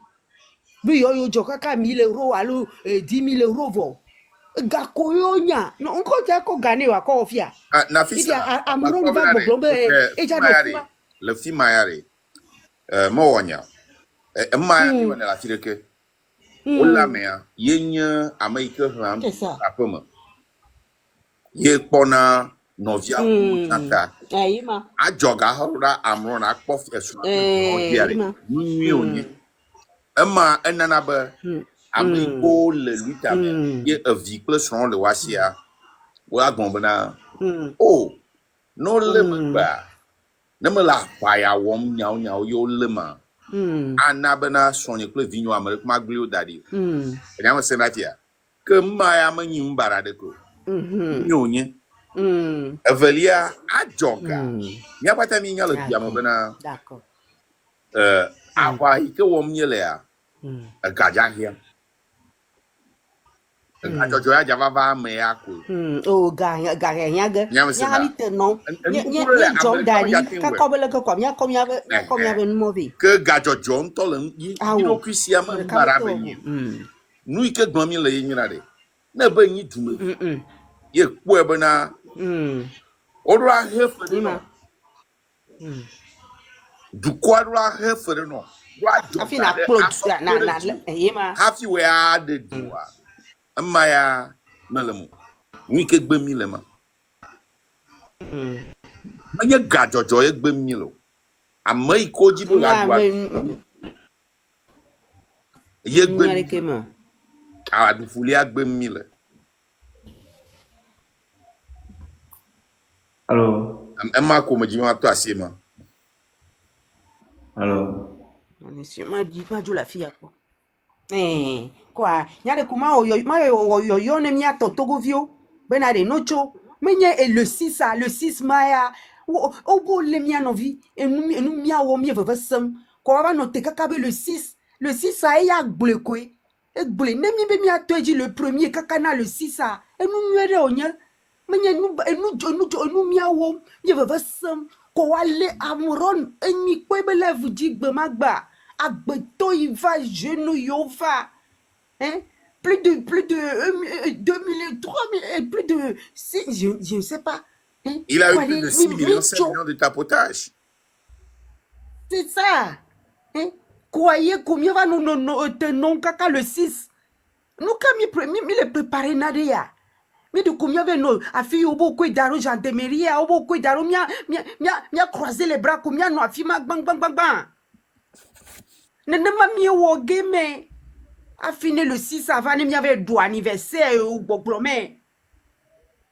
bi yo kaka 1000 euros alo 10 000 euros vo gako yo nya no nko te ko gane wa ko ofia Nafisa, amron va gbogbo e ja no kuma le fi mayare mo wonya ma ni wona la tireke o la mea yenya amaike ram apoma ye pona novia tata ayima ajoga hora amron akpof esu odiare nwi onye ma enana ba amiko le luta ye vehicle son le wasia wa gombana oh no le ba na me la paya wom nyao yo le ma anabana sonye kle vinyo amere kuma glio dadi nyama senatia ke ma ya manyi mbara de ko nyonye evelia ajoga nya pata mi nya le bia mo bana d'accord akwa ike wom nyele ya gaja hia ajojo ya java va me ya ko oh ga nya ga nya ni te no nya jom dadi ka ko bele ko nya ko nya be no vi ke gajojo nto le yi no kwisia ma mbara be yi nu ike gbon mi le yi nyira de na be yi dume ye ku e bana odra hefe no du quadra hefe no afina plot na yema happy we are the dua amaya melemu nu ike gbe mi le ma anya gajojo ye gbe mi lo amai ko ji bo la dua ye gbe mi a du fuli agbe mi le Allô. Emma ko me jima to asema. Allô. Monsieur m'a dit pas de la fille quoi. Quoi, nyale kuma yo ne mia togo vio. Benade nocho. Menye et le 6 maya. O bo le mia no vi et nous mia wo mi veve sem. Ko va noter kakabe le 6 a ya gble ko. E gble ne mi be mi atoji le premier kakana le 6 a. Et nous miere onya. Menye nous miawo ye veve sem ko wale amron eni ko bele vuji gbe magba agbeto il va genou yo va hein plus de 2000 3000 et plus de 6 je ne sais pas hein? Il a eu plus de 6 millions 7 millions de tapotage. C'est ça hein croyez combien va nous tenons kaka le 6 nous quand mi le préparer nadia. Mais de combien de nous a fait au beau d'aro gendarmerie au beau d'aro mia croiser les bras combien nous a fait bang ne m'a mis au game a fini le 6 avant ne m'avait droit anniversaire ou boblomé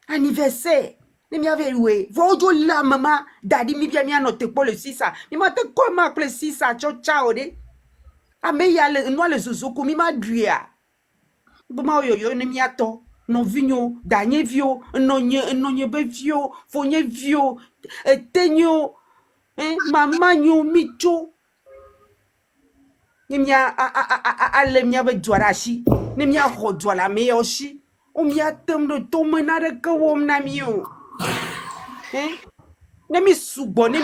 anniversaire ne m'avait loué vojo la maman daddy mi bien mi noté pour le 6 mi m'a te comment le 6 ciao de a me ya le no le zozo ko mi ma dria bo ma yo ne mi ato non vigno danye vio non be vio fonye vio tenyo mamanyo micho nimia ale mia be dwarashi nimia ho dwala me yoshi o mia temdo to menare ka wom na mio nemi subo mi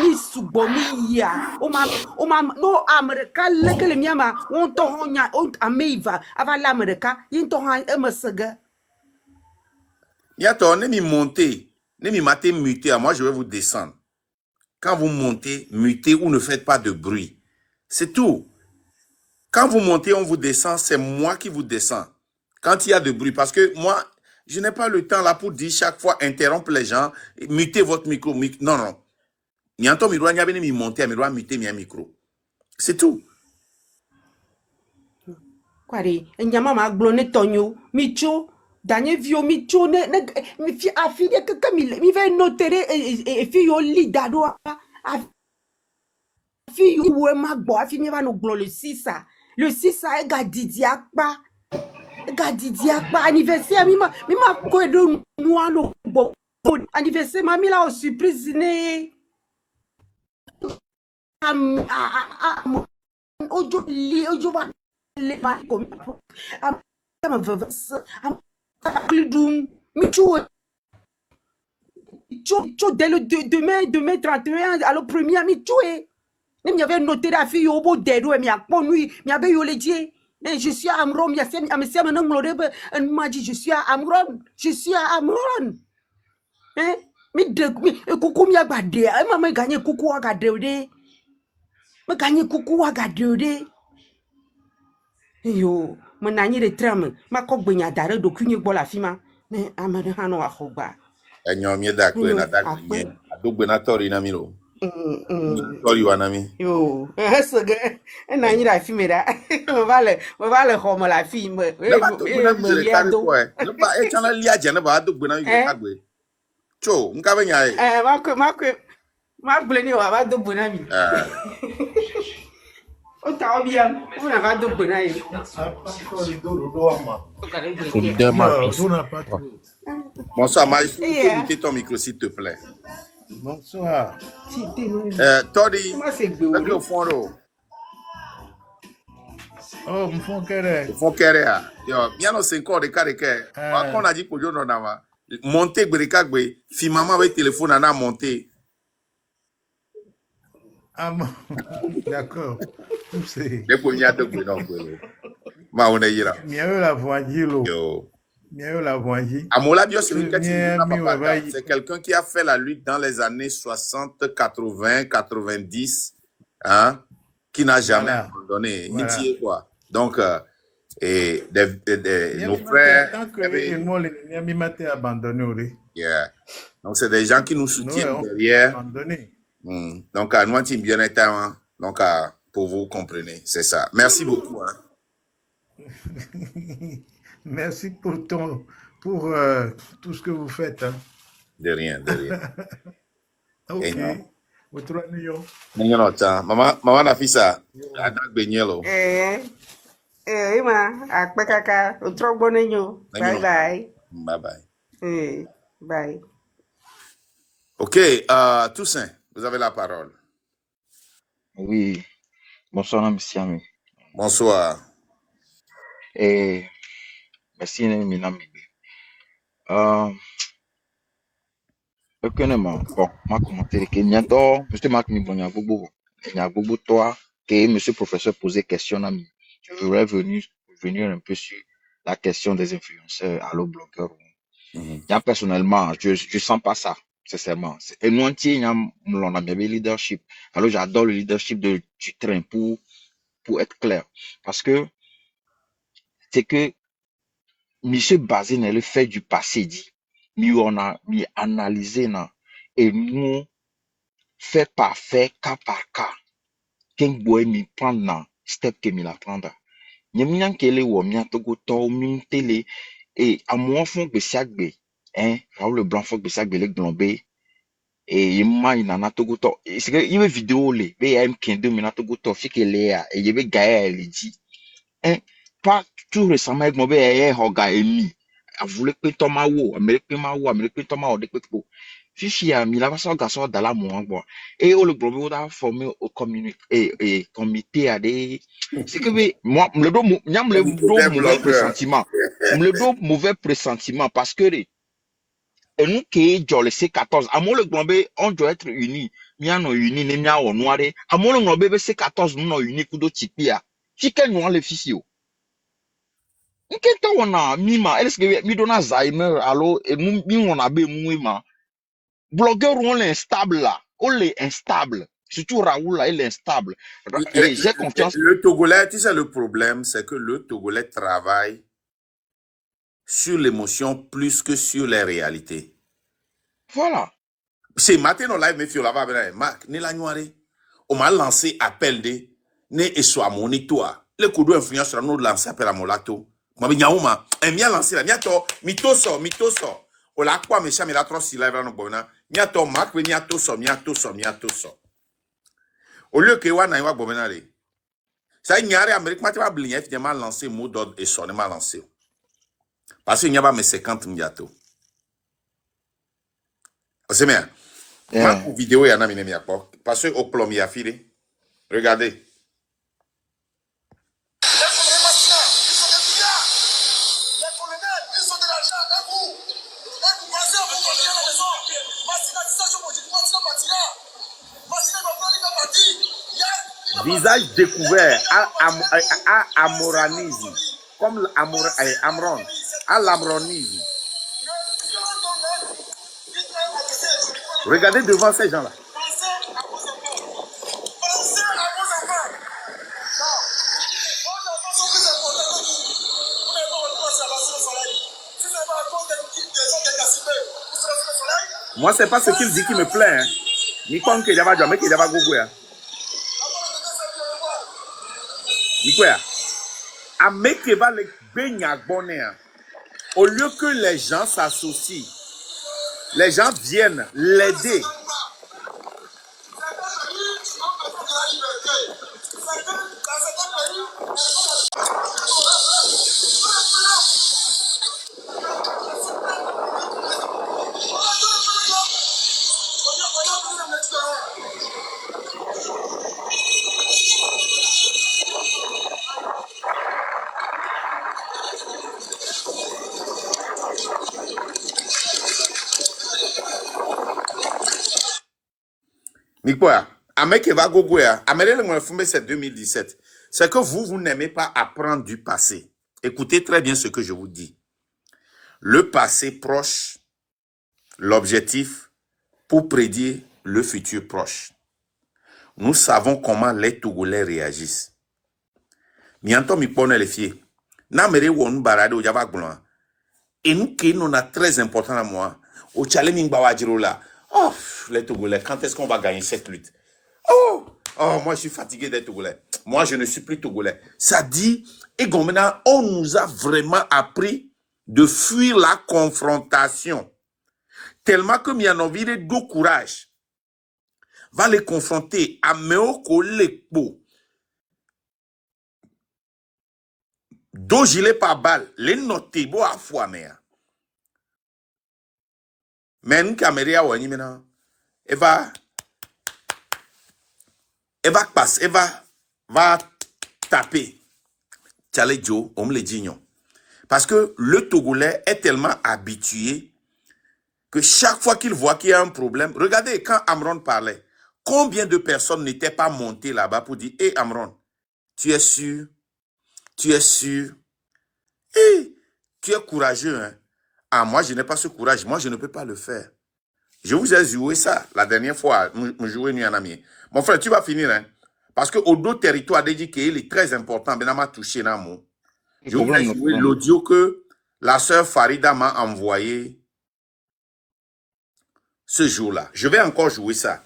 ya o ma no america lekele mia ma on to honya on ameiva ava la america yin to han emesega. Yato, ne mi montez, ne mi maté muter, moi je vais vous descendre. Quand vous montez, mutez ou ne faites pas de bruit. C'est tout. Quand vous montez, on vous descend, c'est moi qui vous descends. Quand il y a de bruit, parce que moi, je n'ai pas le temps là pour dire chaque fois, interrompre les gens, mutez votre micro. Non. Nyanto mi doit n'y avoir mi monter, mi doit muter mi micro. C'est tout. Quoi, nyama ma glone tonyo, micho. Daniel vio mi chone mi fi afide que mi va noter et fi yo li dado a fi yo we ma gbo afi mi va no glo le 6 a e ga didi akpa anniversaire mi ma ko do nu ano bo anniversaire ma mi la o surprise ne ojo ba le ma ko Klidum, Micho, dès le demain 31, alors premier, Micho, il y avait noté la fille au beau dedo, et mi a ponu, mi avait eu les dieux, Mais je suis à Amron, il y a un monsieur m'a dit je suis à Amron, je suis à Amron. Hein? Mais coucou m'a gardé, maman gagné coucou à garder. Me gagné coucou à garder. Yo, mon nani de tram, ma coque d'arrêt de cugny bola fima. Mais amadano à Hoba. Enyo mi da kwe na da kwe. Adogbe na tori na miro. Tori wa na mi. Yo, ce gars, un nani la fime là. On va le homme la fime. Ne ba adogbe na mi se kare ko e. Ne ba e chana li aje ne ba adogbe na mi se kagbe. Cho, nka be nya e. Ma bleni wa va do bonami. O ta bien, on va do bonami. Bonsoir, Maïs. Écoutez ton micro, s'il te plaît. Bonsoir. Todi, le au fond d'eau. Oh, mon fond kere. Fond kere, yo, bien non c'est encore des cas de que. Quand on a dit pour Dieu non nama, monter brikagbe, fi maman avec téléphone en a monté. Ah bon, d'accord. Les premiers de non. Ma on est là. Mieux la voyille. Yo. Mieux la voyille. Amola Bio, c'est quelqu'un qui a fait la lutte dans les années 60, 80, 90, hein, qui n'a jamais abandonné. Voilà. Quoi. Donc, et nos frères. Yeah. Donc, c'est des gens qui nous soutiennent derrière. Donc, à nous, team bien étant, donc, pour vous comprenez, c'est ça. Merci beaucoup. Hein. Merci pour tout ce que vous faites. Hein. De rien, de rien. Ok. Maman Nafisa, Adak Benyelo. Ma, akpekaka, utro bonenyo. Bye bye. Bye bye. Bye. Ok, Toussaint, vous avez la parole. Oui. Bonsoir, monsieur Ami. Bonsoir. Merci, Minami. Bon, ma commentaire que bientôt, monsieur Marc Mibonia Bobo, toi, que monsieur professeur posait question à moi. Je voudrais venir un peu sur la question des influenceurs, allo blogueurs. Personnellement, je sens pas ça, sincèrement. Et nous entiers, on a bien le leadership. Alors, j'adore le leadership du train pour être clair. Parce que, c'est que, monsieur basé dans le fait du passé dit, nous on a analysé et nous fait par fait cas par cas qu'un boy mi prendre step que mi la prendre nyamnya kele wo mi atogo to mi télé et à moi fond besiagbe hein Raoul Leblanc fond besiagbe le glombe et ima ina togo to c'est que il vidéo le be m15 mi togo to fi kele ya et yebe gaia elle dit hein pas tout récemment avec mon be hoga emi avule pe to ma wo amerique to ma o de pe ko fifi a mi la va so garçon dans la mo bon et le groupe a formé au comité à des c'est que moi me le do mauvais pressentiment mauvais pressentiment parce que et nous qui le C14 à moi le groupe on doit être unis mia no uni ne mia o noire à moi le groupe C14 nous no uni kudo tipia chicken nous le fifi Nketa wana mima est-ce que mi dona Alzheimer alors et nous mi on a be mouima blogueur on est instable là on est instable surtout Raoul là il est instable et j'ai confiance le Togolais tu sais le problème c'est que le Togolais travaille sur l'émotion plus que sur les réalités voilà c'est matin on live mais fio là-bas Marc ni la noire on m'a lancé appel de ne et soit monitoire le coup d'influence nous lancer appel à Molato ma bi nyauma en mia lancer la mia to mitoso o la kwa me sha me la tro si live no bona mia to mark we mia to so au lieu que wa na wa bona le ça nyare Amérique ma va blinye fi ma lancer mot d'ordre et sonne ma lancer parce que nya ba me 50 miato c'est bien ma vidéo ya na mi mia po parce que au plomb ya filé regardez. visage découvert à amoranisme, comme Amron, à l'amronisme. Regardez devant ces gens-là. Moi, c'est pas ce qu'il dit qui me plaît. Hein. Ni quoi que j'avais jamais qu'il y avait gogo. Ni quoi? Amekeba le benyagboné. Au lieu que les gens s'associent, les gens viennent l'aider. Mikwa, Amekeba Gogoya, Amerele Mwefumbe, c'est 2017. C'est que vous n'aimez pas apprendre du passé. Écoutez très bien ce que je vous dis. Le passé proche, l'objectif pour prédire le futur proche. Nous savons comment les Togolais réagissent. Mianto mi pone les filles. Namere wonu barade o java gblon. Et nous qui nous a très important à moi. Au challenge Bawajiro là. Oh, les Togolais, quand est-ce qu'on va gagner cette lutte? Oh, moi je suis fatigué d'être Togolais. Moi je ne suis plus Togolais. Ça dit, et maintenant, on nous a vraiment appris de fuir la confrontation. Tellement que Mianovide de courage va les confronter à Meoko Lekpo. Do gilet par balle, les notés bo à foimer. Mais une caméra wani maintenant, elle va passer, elle va taper. Tchale Joe, on me le dit non. Parce que le Togolais est tellement habitué que chaque fois qu'il voit qu'il y a un problème, regardez quand Amron parlait, combien de personnes n'étaient pas montées là-bas pour dire, hé Amron, tu es sûr, hé, tu es courageux, hein. Ah, moi, je n'ai pas ce courage. Moi, je ne peux pas le faire. Je vous ai joué ça la dernière fois. Me jouer nuit en ami. Mon frère, tu vas finir, hein. Parce que au dos territoire dit qu'il est très important. Ben, m'a touché dans mon. Je vous ai joué l'audio que la sœur Farida m'a envoyé ce jour-là. Je vais encore jouer ça.